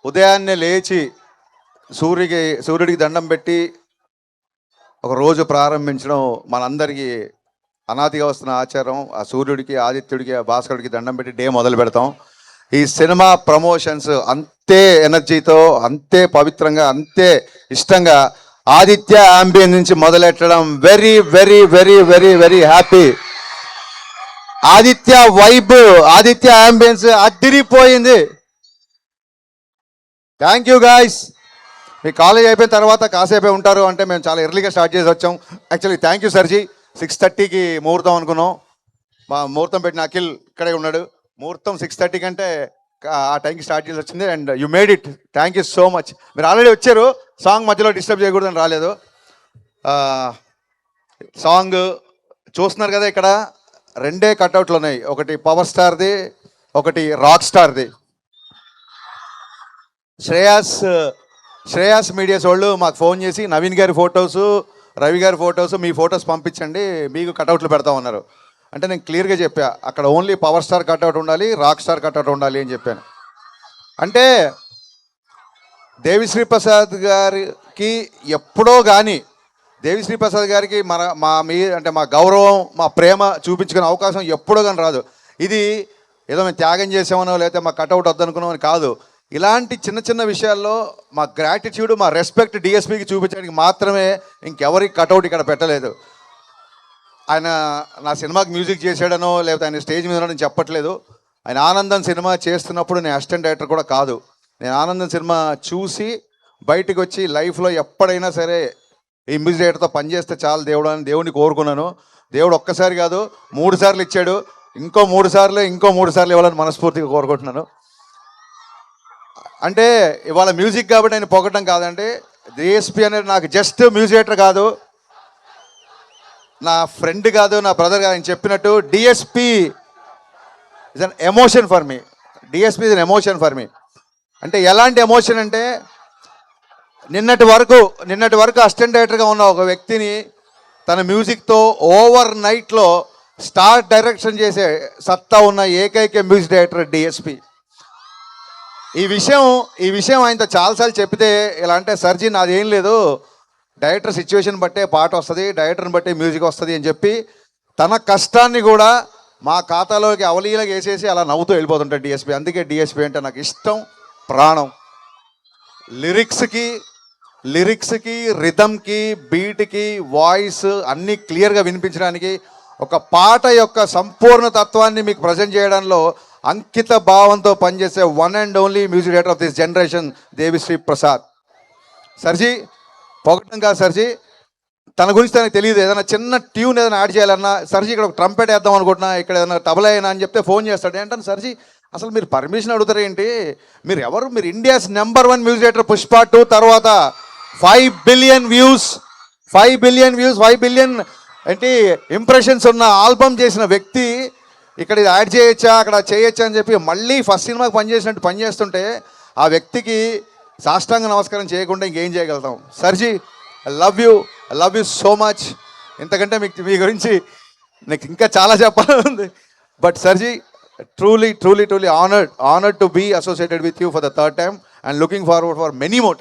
ఉదయాన్నే లేచి సూర్యుడికి దండం పెట్టి ఒక రోజు ప్రారంభించడం మనందరికీ అనాదిగా వస్తున్న ఆచారం. ఆ సూర్యుడికి, ఆదిత్యుడికి, ఆ భాస్కరుడికి దండం పెట్టి డే మొదలు పెడతాం. ఈ సినిమా ప్రమోషన్స్ అంతే ఎనర్జీతో, అంతే పవిత్రంగా, అంతే ఇష్టంగా ఆదిత్య అంబియన్స్ నుంచి మొదలెట్టడం very very very very very happy. Aditya vibe, Aditya ambience అదిరిపోయింది. Thank you guys. మీ కాలేజ్ అయిపోయిన తర్వాత కాసేపే ఉంటారు అంటే మేము చాలా ఎర్లీగా స్టార్ట్ చేసి వచ్చాం. యాక్చువల్లీ థ్యాంక్ యూ సర్జీ. 6:30కి ముహూర్తం అనుకున్నాం. మా ముహూర్తం పెట్టిన అఖిల్ ఇక్కడే ఉన్నాడు. ముహూర్తం 6:30 కంటే ఆ టైంకి స్టార్ట్ చేసి వచ్చింది. And you made it. Thank you so much. మీరు ఆల్రెడీ వచ్చారు, సాంగ్ మధ్యలో డిస్టర్బ్ చేయకూడదని రాలేదు. సాంగ్ చూస్తున్నారు కదా, ఇక్కడ 2 కట్అవుట్లు ఉన్నాయి. ఒకటి పవర్ స్టార్ది, ఒకటి రాక్ స్టార్ది. శ్రేయాస్ మీడియాస్ వాళ్ళు మాకు ఫోన్ చేసి నవీన్ గారి ఫొటోసు, రవి గారి ఫొటోసు, మీ ఫొటోస్ పంపించండి, మీకు కట్అవుట్లు పెడతామన్నారు. అంటే నేను క్లియర్గా చెప్పా, అక్కడ ఓన్లీ పవర్ స్టార్ కట్అవుట్ ఉండాలి, రాక్ స్టార్ కట్అవుట్ ఉండాలి అని చెప్పాను. అంటే దేవిశ్రీ ప్రసాద్ గారికి ఎప్పుడో కానీ, దేవిశ్రీ ప్రసాద్ గారికి మా గౌరవం, మా ప్రేమ చూపించుకునే అవకాశం ఎప్పుడో కానీ రాదు. ఇది ఏదో మేము త్యాగం చేసామనో లేకపోతే మా కట్అవుట్ వద్దనుకున్నామని కాదు. ఇలాంటి చిన్న చిన్న విషయాల్లో మా గ్రాటిట్యూడ్, మా రెస్పెక్ట్ డిఎస్పీకి చూపించడానికి మాత్రమే, ఇంకెవరికి కట్అవుట్ ఇక్కడ పెట్టలేదు. ఆయన నా సినిమాకి మ్యూజిక్ చేసాడనో లేకపోతే ఆయన స్టేజ్ మీద నేను చెప్పట్లేదు. ఆయన ఆనందం సినిమా చేస్తున్నప్పుడు నేను అసిస్టెంట్ డైరెక్టర్ కూడా కాదు. నేను ఆనందం సినిమా చూసి బయటకు వచ్చి లైఫ్లో ఎప్పుడైనా సరే ఈ మ్యూజిక్ డైరెక్టర్తో పనిచేస్తే చాలు దేవుడు అని దేవుడిని కోరుకున్నాను. దేవుడు ఒక్కసారి కాదు 3 సార్లు ఇచ్చాడు. ఇంకో 3 సార్లు ఇవ్వాలని మనస్ఫూర్తిగా కోరుకుంటున్నాను. అంటే ఇవాళ మ్యూజిక్ కాబట్టి ఆయన పొగటం కాదండి. డిఎస్పీ అనేది నాకు జస్ట్ మ్యూజిక్ డైరెక్టర్ కాదు, నా ఫ్రెండ్ కాదు, నా బ్రదర్ కాదు. ఆయన చెప్పినట్టు DSP is an emotion for me. DSP is an emotion for me. అంటే ఎలాంటి ఎమోషన్ అంటే, నిన్నటి వరకు అసిస్టెంట్ డైరెక్టర్గా ఉన్న ఒక వ్యక్తిని తన మ్యూజిక్తో ఓవర్ నైట్లో స్టార్ డైరెక్షన్ చేసే సత్తా ఉన్న ఏకైక మ్యూజిక్ డైరెక్టర్ డిఎస్పీ. ఈ విషయం ఆయనతో చాలాసార్లు చెప్తే ఇలా అంటే, సర్జీ నాదేం లేదు, డైరెక్టర్ సిచ్యువేషన్ బట్టే పాట వస్తుంది, డైరెక్టర్ని బట్టే మ్యూజిక్ వస్తుంది అని చెప్పి తన కష్టాన్ని కూడా మా ఖాతాలోకి అవలీలగా వేసేసి అలా నవ్వుతూ వెళ్ళిపోతుంటాడు డిఎస్పీ. అందుకే డిఎస్పీ అంటే నాకు ఇష్టం, ప్రాణం. లిరిక్స్కి రిథమ్కి, బీట్కి, వాయిస్ అన్నీ క్లియర్గా వినిపించడానికి, ఒక పాట యొక్క సంపూర్ణ తత్వాన్ని మీకు ప్రజెంట్ చేయడంలో అంకిత భావంతో పనిచేసే one and only music director of this generation Devisri Prasad. సర్జీ పొగటం కాదు సర్జీ, తన గురించి తనకు తెలియదు. ఏదైనా చిన్న ట్యూన్ ఏదైనా యాడ్ చేయాలన్నా, సర్జీ ఇక్కడ ఒక ట్రంపెట్ వేద్దాం అనుకుంటున్నా, ఇక్కడ ఏదైనా తబలా అయినా అని చెప్తే ఫోన్ చేస్తాడు. ఏంటంటే సర్జీ అసలు మీరు పర్మిషన్ అడుగుతారు ఏంటి, మీరు ఎవరు, మీరు India's number 1 music director, Pushpa 2 తర్వాత 5 బిలియన్ వ్యూస్ 5 బిలియన్ ఏంటి ఇంప్రెషన్స్ ఉన్న ఆల్బమ్ చేసిన వ్యక్తి ఇక్కడ ఇది యాడ్ చేయొచ్చా, అక్కడ చేయొచ్చా అని చెప్పి మళ్ళీ ఫస్ట్ సినిమాకి పనిచేసినట్టు పనిచేస్తుంటే ఆ వ్యక్తికి సాష్టాంగ నమస్కారం చేయకుండా ఇంకేం చేయగలుగుతాం. సర్జీ I love you so much. ఇంతకంటే మీ గురించి నాకు ఇంకా చాలా చెప్పాలని ఉంది. బట్ సర్జీ truly honored to be associated with you for the 3rd time and looking forward for many more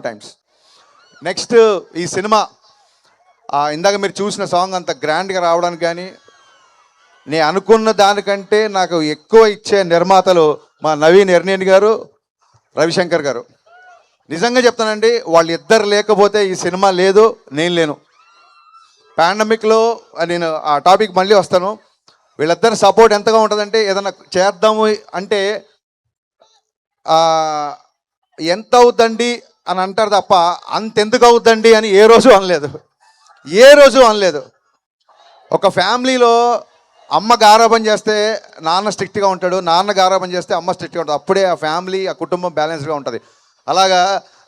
times. Next ఈ సినిమా ఇందాక మీరు చూసిన సాంగ్ అంత గ్రాండ్గా రావడానికి కానీ, నేను అనుకున్న దానికంటే నాకు ఎక్కువ ఇచ్చే నిర్మాతలు మా నవీన్ ఎర్నేని గారు, రవిశంకర్ గారు. నిజంగా చెప్తానండి, వాళ్ళిద్దరు లేకపోతే ఈ సినిమా లేదు, నేను లేను. పాండమిక్లో నేను ఆ టాపిక్ మళ్ళీ వస్తాను. వీళ్ళిద్దరి సపోర్ట్ ఎంతగా ఉంటుందంటే, ఏదైనా చేద్దాము అంటే ఎంత అవుద్దండి అని అంటారు తప్ప అంతెందుకు అవుద్దండి అని ఏ రోజు అనలేదు. ఒక ఫ్యామిలీలో అమ్మ గారాబం చేస్తే నాన్న స్ట్రిక్ట్గా ఉంటాడు, నాన్న గారాబం చేస్తే అమ్మ స్ట్రిక్ట్గా ఉంటుంది. అప్పుడే ఆ ఫ్యామిలీ, ఆ కుటుంబం బ్యాలెన్స్గా ఉంటుంది. అలాగా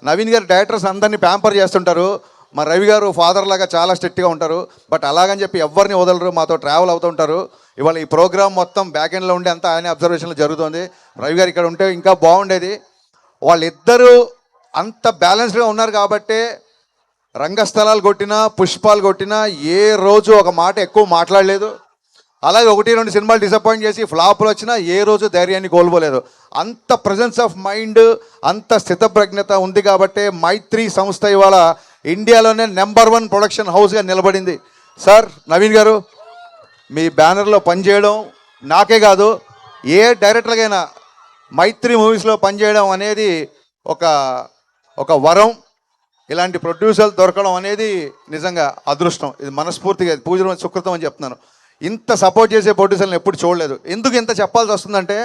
నవీన్ గారు డైరెక్టర్స్ అందరినీ ప్యాంపర్ చేస్తుంటారు, మా రవి గారు ఫాదర్ లాగా చాలా స్ట్రిక్ట్గా ఉంటారు. బట్ అలాగని చెప్పి ఎవరిని వదలరు, మాతో ట్రావెల్ అవుతుంటారు. ఇవాళ ఈ ప్రోగ్రామ్ మొత్తం బ్యాక్ ఎండ్లో ఉండే అంతా ఆయన అబ్జర్వేషన్లో జరుగుతుంది. రవి గారు ఇక్కడ ఉంటే ఇంకా బాగుండేది. వాళ్ళిద్దరూ అంత బ్యాలెన్స్డ్గా ఉన్నారు కాబట్టే రంగస్థలాలు కొట్టినా, పుష్పాలు కొట్టినా ఏ రోజు ఒక మాట ఎక్కువ మాట్లాడలేదు. అలాగే 1-2 సినిమాలు డిసప్పాయింట్ చేసి ఫ్లాపులు వచ్చినా ఏ రోజు ధైర్యాన్ని కోల్పోలేదు. అంత ప్రజెన్స్ ఆఫ్ మైండ్, అంత స్థితప్రజ్ఞత ఉంది కాబట్టే మైత్రి సంస్థ ఇవాళ ఇండియాలోనే నెంబర్ 1 ప్రొడక్షన్ హౌస్గా నిలబడింది. సార్ నవీన్ గారు, మీ బ్యానర్లో పనిచేయడం నాకే కాదు ఏ డైరెక్టర్కైనా మైత్రి మూవీస్లో పనిచేయడం అనేది ఒక వరం. ఇలాంటి ప్రొడ్యూసర్లు దొరకడం అనేది నిజంగా అదృష్టం. ఇది మనస్ఫూర్తిగా పూజ సుకృతం అని చెప్తున్నాను. ఇంత సపోర్ట్ చేసే ప్రొడ్యూసర్లను ఎప్పుడు చూడలేదు. ఎందుకు ఇంత చెప్పాల్సి వస్తుందంటే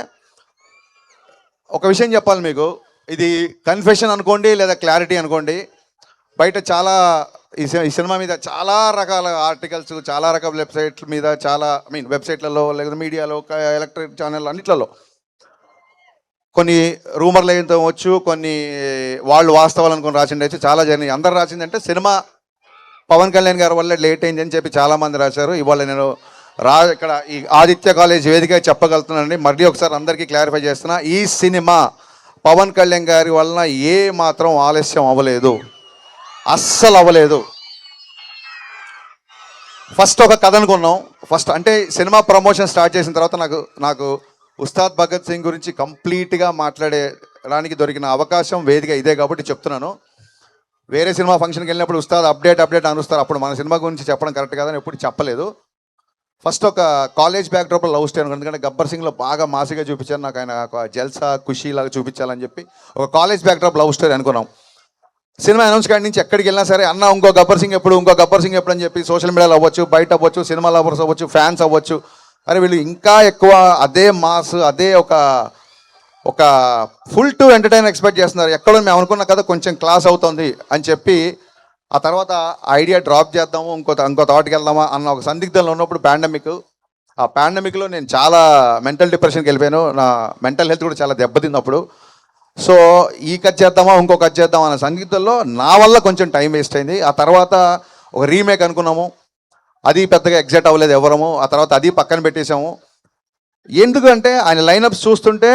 ఒక విషయం చెప్పాలి మీకు. ఇది కన్ఫెషన్ అనుకోండి లేదా క్లారిటీ అనుకోండి. బయట చాలా ఈ సినిమా మీద చాలా రకాల ఆర్టికల్స్, చాలా రకాల వెబ్సైట్ల మీద, చాలా వెబ్సైట్లలో లేదా మీడియాలో, ఎలక్ట్రిక్ ఛానల్ అన్నిట్లలో కొన్ని రూమర్లు అయితే వచ్చు, కొన్ని వాళ్ళు వాస్తవాలు అనుకుని రాసిండి అయితే చాలా జరిగినాయి. అందరు రాసిందంటే సినిమా పవన్ కళ్యాణ్ గారి వల్ల లేట్ అయింది అని చెప్పి చాలామంది రాశారు. ఇవాళ నేను ఇక్కడ ఈ ఆదిత్య కాలేజ్ వేదిక చెప్పగలుగుతున్నానండి. మళ్ళీ ఒకసారి అందరికీ క్లారిఫై చేస్తున్నా, ఈ సినిమా పవన్ కళ్యాణ్ గారి వలన ఏ మాత్రం ఆలస్యం అవ్వలేదు, అస్సలు అవ్వలేదు. ఫస్ట్ ఒక కథ అనుకున్నాం. ఫస్ట్ అంటే సినిమా ప్రమోషన్ స్టార్ట్ చేసిన తర్వాత నాకు ఉస్తాద్ భగత్ సింగ్ గురించి కంప్లీట్గా మాట్లాడడానికి దొరికిన అవకాశం వేదిక ఇదే కాబట్టి చెప్తున్నాను. వేరే సినిమా ఫంక్షన్కి వెళ్ళినప్పుడు ఉస్తాద్ అప్డేట్ అనుస్తారు, అప్పుడు మన సినిమా గురించి చెప్పడం కరెక్ట్ కాదని ఎప్పుడు చెప్పలేదు. ఫస్ట్ ఒక కాలేజ్ బ్యాక్డ్రాప్లో లవ్ స్టోరీ అనుకున్నాను. ఎందుకంటే గబ్బర్ సింగ్లో బాగా మాసిగా చూపించారు, నాకు ఆయన ఒక జల్సా ఖుషీ లాగా చూపించాలని చెప్పి ఒక కాలేజ్ బ్యాక్డ్రాప్ లవ్ స్టోరీ అనుకున్నాం. సినిమా అనౌన్స్ కాడి నుంచి ఎక్కడికి వెళ్ళినా సరే అన్న ఇంకో గబ్బర్ సింగ్ ఎప్పుడు అని చెప్పి సోషల్ మీడియాలో అవ్వచ్చు, బయట అవ్వచ్చు, సినిమా లవర్స్ అవ్వచ్చు, ఫ్యాన్స్ అవ్వచ్చు, అరే వీళ్ళు ఇంకా ఎక్కువ అదే మాస్, అదే ఒక ఫుల్ టు ఎంటర్టైన్ ఎక్స్పెక్ట్ చేస్తున్నారు. ఎక్కడో మేము అనుకున్న కదా కొంచెం క్లాస్ అవుతుంది అని చెప్పి ఆ తర్వాత ఐడియా డ్రాప్ చేద్దాము, ఇంకో థాట్కి వెళ్దామా అన్న ఒక సందిగ్ధంలో ఉన్నప్పుడు ఆ పాండమిక్లో నేను చాలా మెంటల్ డిప్రెషన్కి వెళ్ళిపోయాను. నా మెంటల్ హెల్త్ కూడా చాలా దెబ్బతింది అప్పుడు. సో ఈ కట్ చేద్దామా ఇంకో కట్ చేద్దామా అన్న సందిగ్ధంలో నా వల్ల కొంచెం టైం వేస్ట్ అయింది. ఆ తర్వాత ఒక రీమేక్ అనుకున్నాము, అది పెద్దగా ఎగ్జైట్ అవ్వలేదు ఎవరము. ఆ తర్వాత అది పక్కన పెట్టేశాము. ఎందుకంటే ఆయన లైనప్స్ చూస్తుంటే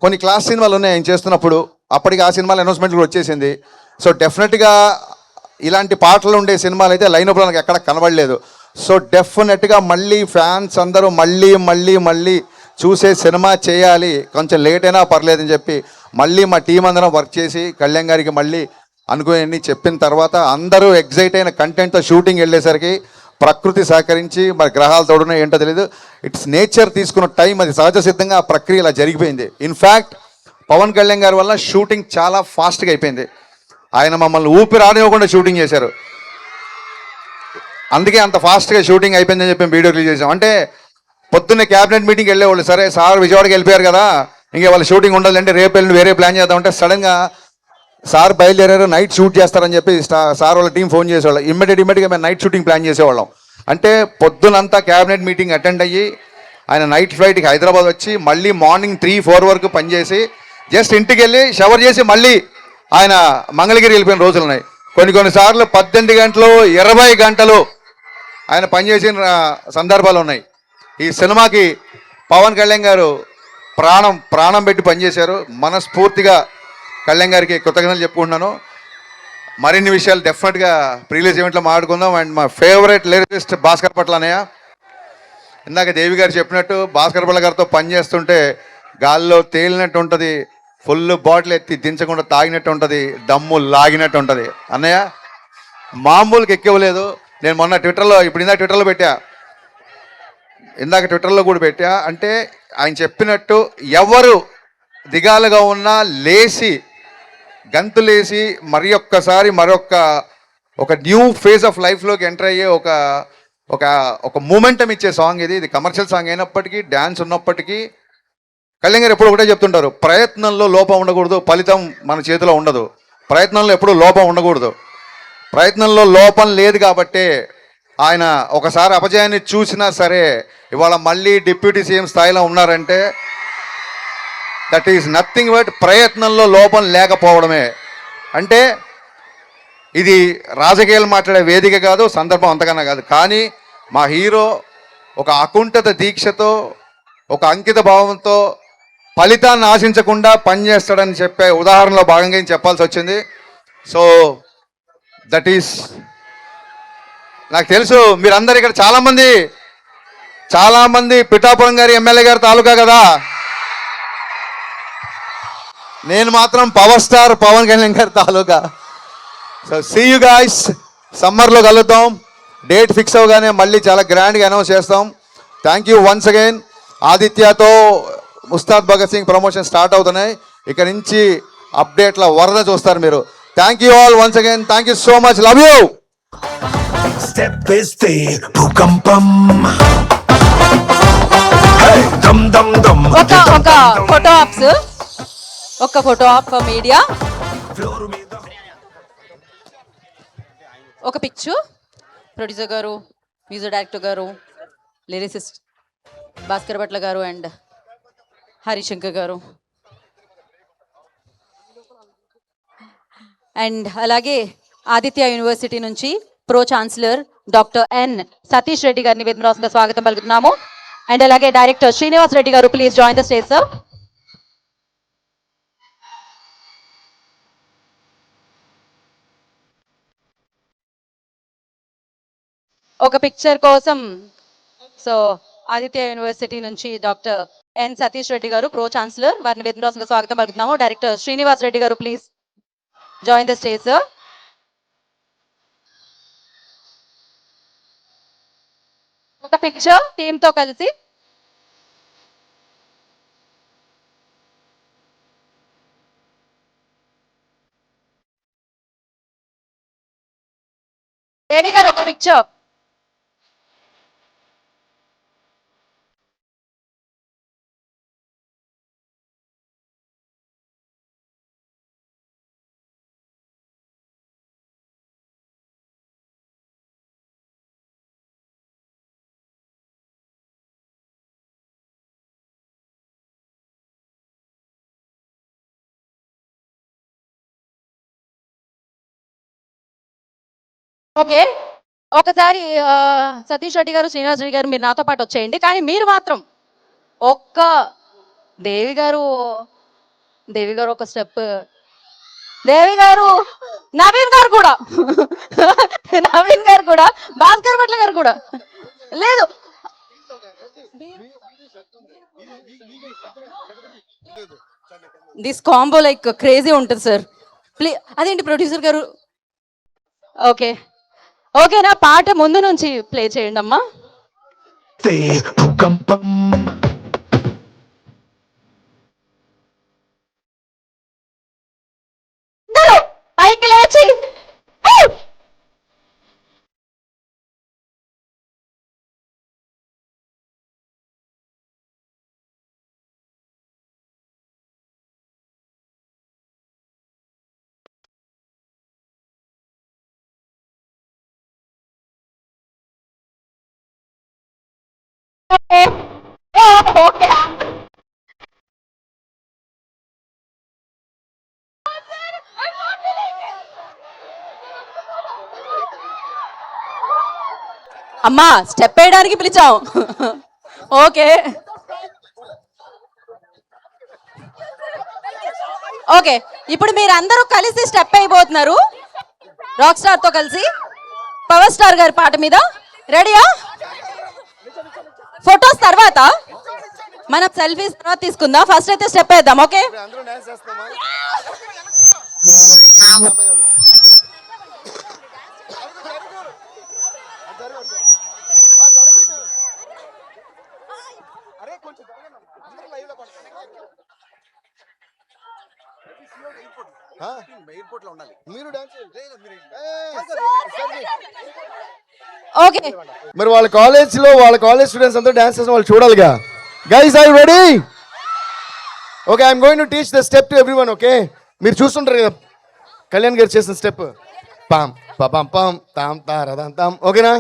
కొన్ని క్లాస్ సినిమాలు ఉన్నాయి ఆయన చేస్తున్నప్పుడు, అప్పటికి ఆ సినిమాలు అనౌన్స్మెంట్లు వచ్చేసింది. సో డెఫినెట్గా ఇలాంటి పాటలు ఉండే సినిమాలు అయితే లైనప్లో నాకు ఎక్కడ కనబడలేదు. సో డెఫినెట్గా మళ్ళీ ఫ్యాన్స్ అందరూ మళ్ళీ చూసే సినిమా చేయాలి, కొంచెం లేట్ అయినా పర్లేదని చెప్పి మళ్ళీ మా టీం అందరం వర్క్ చేసి కళ్యాణ్ గారికి మళ్ళీ అనుకుని చెప్పిన తర్వాత అందరూ ఎగ్జైట్ అయిన కంటెంట్తో షూటింగ్ వెళ్ళేసరికి ప్రకృతి సహకరించి మరి గ్రహాలు తోడునే ఏంటో తెలియదు, ఇట్స్ నేచర్ తీసుకున్న టైం, అది సహజ సిద్ధంగా ఆ ప్రక్రియ ఇలా జరిగిపోయింది. ఇన్ఫ్యాక్ట్ పవన్ కళ్యాణ్ గారి వల్ల షూటింగ్ చాలా ఫాస్ట్గా అయిపోయింది. ఆయన మమ్మల్ని ఊపిరి ఆడనివ్వకుండా షూటింగ్ చేశారు. అందుకే అంత ఫాస్ట్గా షూటింగ్ అయిపోయిందని చెప్పి వీడియో రిలీజ్ చేసాం. అంటే పొద్దున్నే క్యాబినెట్ మీటింగ్కి వెళ్ళేవాళ్ళు, సరే సార్ విజయవాడకి వెళ్ళిపోయారు కదా ఇంకా వాళ్ళ షూటింగ్ ఉండాలంటే రేపు వెళ్ళి వేరే ప్లాన్ చేద్దామంటే సడన్గా సార్ బయలుదేరారు, నైట్ షూట్ చేస్తారని చెప్పి సార్ వాళ్ళ టీం ఫోన్ చేసేవాళ్ళం. ఇమ్మీడియట్గా మేము నైట్ షూటింగ్ ప్లాన్ చేసేవాళ్ళం. అంటే పొద్దునంతా క్యాబినెట్ మీటింగ్ అటెండ్ అయ్యి ఆయన నైట్ ఫ్లైట్కి హైదరాబాద్ వచ్చి మళ్ళీ మార్నింగ్ 3-4 వరకు పనిచేసి జస్ట్ ఇంటికి వెళ్ళి షవర్ చేసి మళ్ళీ ఆయన మంగళగిరి వెళ్ళిపోయిన రోజులు ఉన్నాయి. కొన్నిసార్లు 18 గంటలు 20 గంటలు ఆయన పనిచేసిన సందర్భాలు ఉన్నాయి. ఈ సినిమాకి పవన్ కళ్యాణ్ గారు ప్రాణం పెట్టి పనిచేశారు. మనస్ఫూర్తిగా కళ్యాణ్ గారికి కృతజ్ఞతలు చెప్పుకుంటున్నాను. మరిన్ని విషయాలు డెఫినెట్గా ప్రీలీజ్ ఈవెంట్లో మాట్లాడుకుందాం. అండ్ మా ఫేవరెట్ లిరిసిస్ట్ భాస్కర్ పట్ల అన్నయ్య, ఇందాక దేవి గారు చెప్పినట్టు భాస్కర్ పట్ల గారితో పనిచేస్తుంటే గాల్లో తేలినట్టు ఉంటుంది, ఫుల్ బాటిల్ ఎత్తి దించకుండా తాగినట్టు ఉంటుంది, దమ్ము లాగినట్టు ఉంటుంది. అన్నయ్య మామూలుకి ఎక్కవలేదు. నేను మొన్న ట్విట్టర్లో పెట్టా, ఇందాక ట్విట్టర్లో కూడా పెట్టా. అంటే ఆయన చెప్పినట్టు ఎవరు దిగాలుగా ఉన్నా లేచి గంతులేసి మరొక న్యూ ఫేజ్ ఆఫ్ లైఫ్లోకి ఎంటర్ అయ్యే ఒక మూమెంటం ఇచ్చే సాంగ్ ఇది. ఇది కమర్షియల్ సాంగ్ అయినప్పటికీ, డ్యాన్స్ ఉన్నప్పటికీ కళ్యాణ్ గారు ఎప్పుడు ఒకటే చెప్తుంటారు, ప్రయత్నంలో లోపం ఉండకూడదు, ఫలితం మన చేతిలో ఉండదు. ప్రయత్నంలో ఎప్పుడూ లోపం ఉండకూడదు. ప్రయత్నంలో లోపం లేదు కాబట్టే ఆయన ఒకసారి అపజయాన్ని చూసినా సరే ఇవాళ మళ్ళీ డిప్యూటీ సీఎం స్థాయిలో ఉన్నారంటే దట్ ఈస్ నథింగ్ బట్ ప్రయత్నంలో లోపం లేకపోవడమే. అంటే ఇది రాజకీయాలు మాట్లాడే వేదిక కాదు, సందర్భం అంతకన్నా కాదు. కానీ మా హీరో ఒక అకుంఠిత దీక్షతో, ఒక అంకిత భావంతో ఫలితాన్ని ఆశించకుండా పనిచేస్తాడని చెప్పే ఉదాహరణలో భాగంగా చెప్పాల్సి వచ్చింది. సో దట్ ఈస్, నాకు తెలుసు మీరందరూ ఇక్కడ చాలామంది చాలా మంది పిఠాపురం గారి ఎమ్మెల్యే గారి తాలూకా కదా, నేను మాత్రం పవర్ స్టార్ పవన్ కళ్యాణ్ గారి తాలూకా. సో సీ యూ గాయ్స్, సమ్మర్లో కలుద్దాం. డేట్ ఫిక్స్ అవగానే మళ్ళీ చాలా గ్రాండ్గా అనౌన్స్ చేస్తాం. Thank you once again. ఆదిత్యతో ఉస్తాద్ భగత్ సింగ్ ప్రమోషన్ స్టార్ట్ అవుతున్నాయి. ఇక నుంచి అప్డేట్ల వరద చూస్తారు మీరు. Thank you all once again. Thank you so much. Love you. Step వేస్తే భూకంపం. దమ్ దమ్ దమ్. ఒక ఫోటో ఆప్స్, ఒక ఫోటో ఆప్ మీడియా, ఒక picture. Producer garu, music director garu, lyricist Bhaskar Bhatla garu and Harishankar garu, and అలాగే ఆదిత్య యూనివర్సిటీ నుంచి pro chancellor doctor N Satish Reddy గారిని వేదికగా స్వాగతం పలుకుతున్నాము. అండ్ అలాగే డైరెక్టర్ శ్రీనివాస్ రెడ్డి గారు, please join the stage sir. ఒక పిక్చర్ కోసం సో ఆదిత్య యూనివర్సిటీ నుంచి డాక్టర్ ఎన్ సతీష్ రెడ్డి గారు ప్రో ఛాన్సలర్, వారిని వేదికగా స్వాగతం పలుకుతున్నాము. డైరెక్టర్ శ్రీనివాస్ రెడ్డి గారు, please join the stage sir. ఒక పిక్చర్ టీమ్ తో కలిసి. దేవి గారు ఒక పిక్చర్. ఓకే, ఒకసారి సతీష్ రెడ్డి గారు, శ్రీనివాస్ రెడ్డి గారు మీరు నాతో పాటు వచ్చేయండి. కానీ మీరు మాత్రం ఒక్క దేవి గారు ఒక స్టెప్, దేవి గారు, నవీన్ గారు కూడా నవీన్ గారు కూడా, భాస్కర్ భట్ల గారు కూడా లేదు. దిస్ కాంబో లైక్ క్రేజీ ఉంటుంది సార్. ప్లీజ్ అదేంటి ప్రొడ్యూసర్ గారు. ఓకే ఓకేనా, పాట ముందు నుంచి ప్లే చేయండి అమ్మా. భూకంపం. పైకి లేచి ఓకే. అమ్మా స్టెప్ వేయడానికి పిలిచాం. ఓకే ఓకే, ఇప్పుడు మీరు అందరూ కలిసి స్టెప్ అయిపోతున్నారు రాక్ స్టార్ తో కలిసి పవర్ స్టార్ గారి పాట మీద. రెడీయా? ఫొటోస్ తర్వాత, మనం సెల్ఫీస్ తర్వాత తీసుకుందాం. ఫస్ట్ అయితే స్టెప్ వేద్దాం. Okay, okay. మరి వాళ్ళ కాలేజ్ స్టూడెంట్స్ అంతా డాన్స్ చేసిన వాళ్ళు చూడాలిగా. Guys are you ready? Okay, I'm going to teach the step to everyone. Okay, మీరు చూస్తుంటారు కదా కళ్యాణ్ గారు చేసిన స్టెప్, పాం పాం పాం తాం తారదాం తాం. ఓకేనా?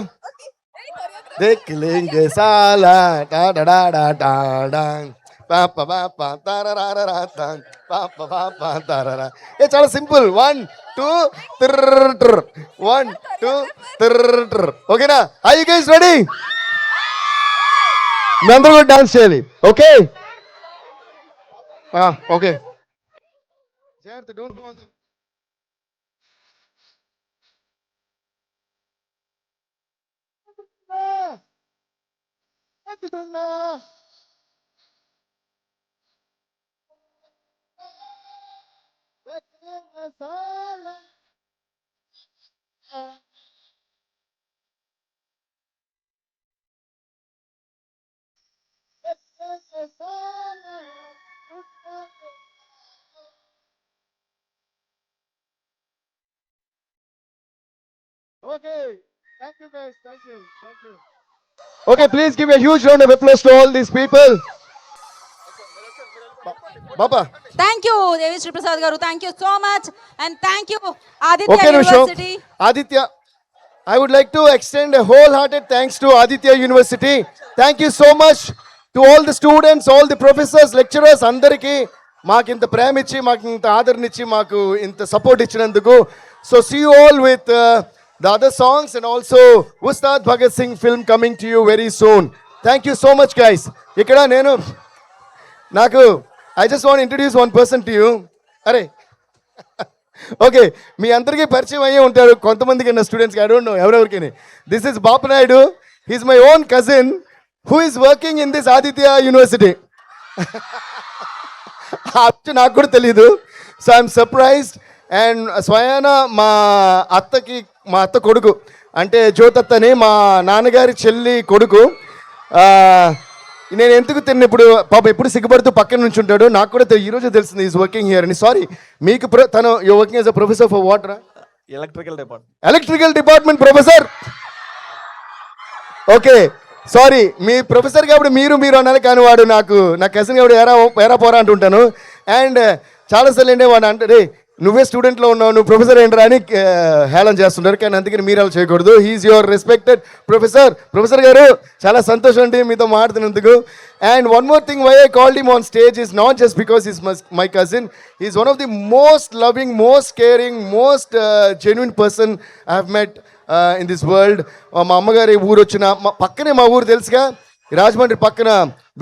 దేఖ్ లేంగే సాలా టా డా డా డా డా డా పా పా పా పా తారరారా తా పా పా పా పా తారరా. ఏ చాలా సింపుల్. 1 2 త్ర 1 2 త్ర. ఓకేనా? Are you guys ready? మీ అందరూ కూడా డాన్స్ చేయాలి. Okay okay. Don't go. Okay, please give a huge round of applause to all these people. Baba, thank you Devisri Prasad garu, thank you so much and thank you okay, Aditya Nusho. University. Aditya, I would like to extend a wholehearted thanks to Aditya University. Thank you so much to all the students, all the professors, lecturers, అందరికీ మాకు ఇంత ప్రేమ ఇచ్చి, మాకు ఇంత ఆదరణ ఇచ్చి, మాకు ఇంత సపోర్ట్ ఇచ్చినందుకు. So see you all with the other songs and also Ustad Bhagat Singh film coming to you very soon. Thank you so much, guys. ఇక్కడ నేను I just want to introduce one person to you. అరే okay, మీ అందరికీ పరిచయం అయ్యే ఉంటారు కొంతమందికి నా స్టూడెంట్స్కి, ఐ డోంట్ నో ఎవరెవరికి. This is Bapu Naidu. He's my own cousin who is working in this Aditya university. నాకు కూడా తెలీదు. So I'm surprised. అండ్ స్వయాన మా అత్త కొడుకు, అంటే జ్యోతత్తని మా నాన్నగారి చెల్లి కొడుకు. నేను ఎందుకు ఇప్పుడు పాపం ఎప్పుడు సిగ్గుపడుతూ పక్కన నుంచి ఉంటాడు. నాకు కూడా ఈరోజు తెలిసింది ఈజ్ వర్కింగ్ హియర్ అని. సారీ, మీకు తను working as a professor for water electrical department professor. Okay, sorry, me professor కాబట్టి మీరు అనాలి, కానీ వాడు నా కజిన్ కాబట్టి ఎరా పోరా అంటుంటాను. అండ్ చాలాసార్లు ఏంటంటే వాడు అంటే, రే నువ్వే స్టూడెంట్లో ఉన్నావు, నువ్వు ప్రొఫెసర్ ఏంట్రా అని హేళన చేస్తుంటారు. కానీ అందుకని మీరు అలా చేయకూడదు. హీఈస్ యువర్ రెస్పెక్టెడ్ ప్రొఫెసర్ గారు. చాలా సంతోషం అండి మీతో మాట్లాడినందుకు. And one more thing, why I called him on stage is not just because is my cousin. Is one of the most loving, most caring, most genuine person I have met in this world. మా అమ్మగారి ఊరు వచ్చిన పక్కనే మా ఊరు తెలుసుగా, రాజమండ్రి పక్కన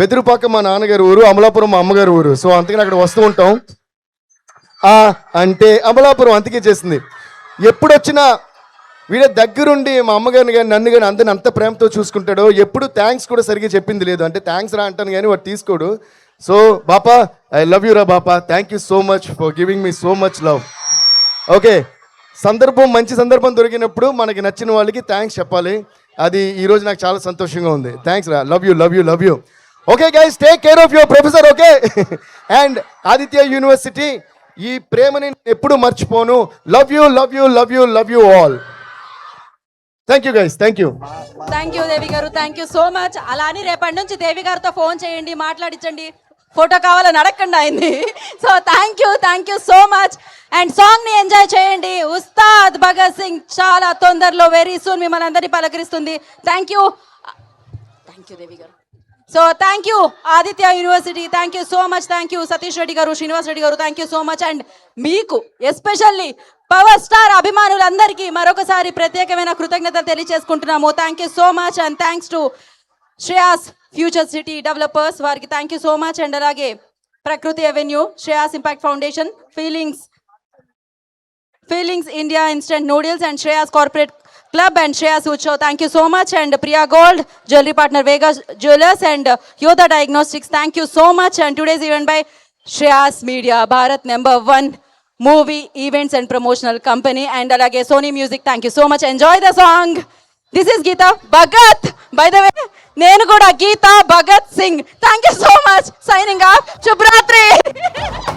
బెదురుపాక మా నాన్నగారి ఊరు, అమలాపురం మా అమ్మగారి ఊరు. సో అందుకని అక్కడ వస్తూ ఉంటాం. అంటే అమలాపురం అందుకే చేసింది. ఎప్పుడు వచ్చినా వీడే దగ్గరుండి మా అమ్మగారిని కానీ నన్ను కానీ అందరిని అంత ప్రేమతో చూసుకుంటాడు. ఎప్పుడు థ్యాంక్స్ కూడా సరిగ్గా చెప్పింది లేదు. అంటే థ్యాంక్స్ రా అంటాను కానీ వాడు తీసుకోడు. సో బాపా, ఐ లవ్ యూ రా బాపా. Thank you so much for giving me so much love. Okay, మంచి సందర్భం దొరికినప్పుడు మనకి నచ్చిన వాళ్ళకి థ్యాంక్స్ చెప్పాలి. అది ఈరోజు నాకు చాలా సంతోషంగా ఉంది. థ్యాంక్స్ రా. Love you. Okay guys, take care of your professor. Okay, and Aditya university, ఈ ప్రేమని ఎప్పుడు మర్చిపోను. Love you all. Thank you guys, thank you Devi garu, thank you so much. అలా అని రేపటి నుంచి దేవి గారితో ఫోన్ చేయండి, మాట్లాడించండి, ఫోటో కావాలని అడగండి అయింది. So thank you so much. And song ని ఎంజాయ్ చేయండి. ఉస్తాద్ భగత్ సింగ్ చాలా తొందరలో, వెరీ సూన్ మిమ్మల్ని అందరినీ పలకరిస్తుంది. Thank you Devi garu. So thank you Aditya university, thank you so much. Thank you Satish Reddy garu, Srinivas Reddy garu, thank you so much. And మీకు ఎస్పెషల్లీ పవర్ స్టార్ అభిమానులందరికీ మరొకసారి ప్రత్యేకమైన కృతజ్ఞతలు తెలియజేసుకుంటున్నాము. Thank you so much. And thanks to Shreyas future city developers, వారికి thank you so much. And అలాగే Prakruthi avenue, Shreyas impact foundation, feelings India instant noodles, and Shreyas corporate Club and Shreyas Ucho, thank you so much. And Priya Gold, jewelry partner Vega Jewelers, and Yoda Diagnostics, thank you so much. And today's event by Shreyas Media, Bharat #1 movie events and promotional company, and alage Sony Music, thank you so much. Enjoy the song. This is Geeta Bhagat, by the way, nenu kuda Geeta Bhagat Singh. Thank you so much. Signing off. Shubhratri.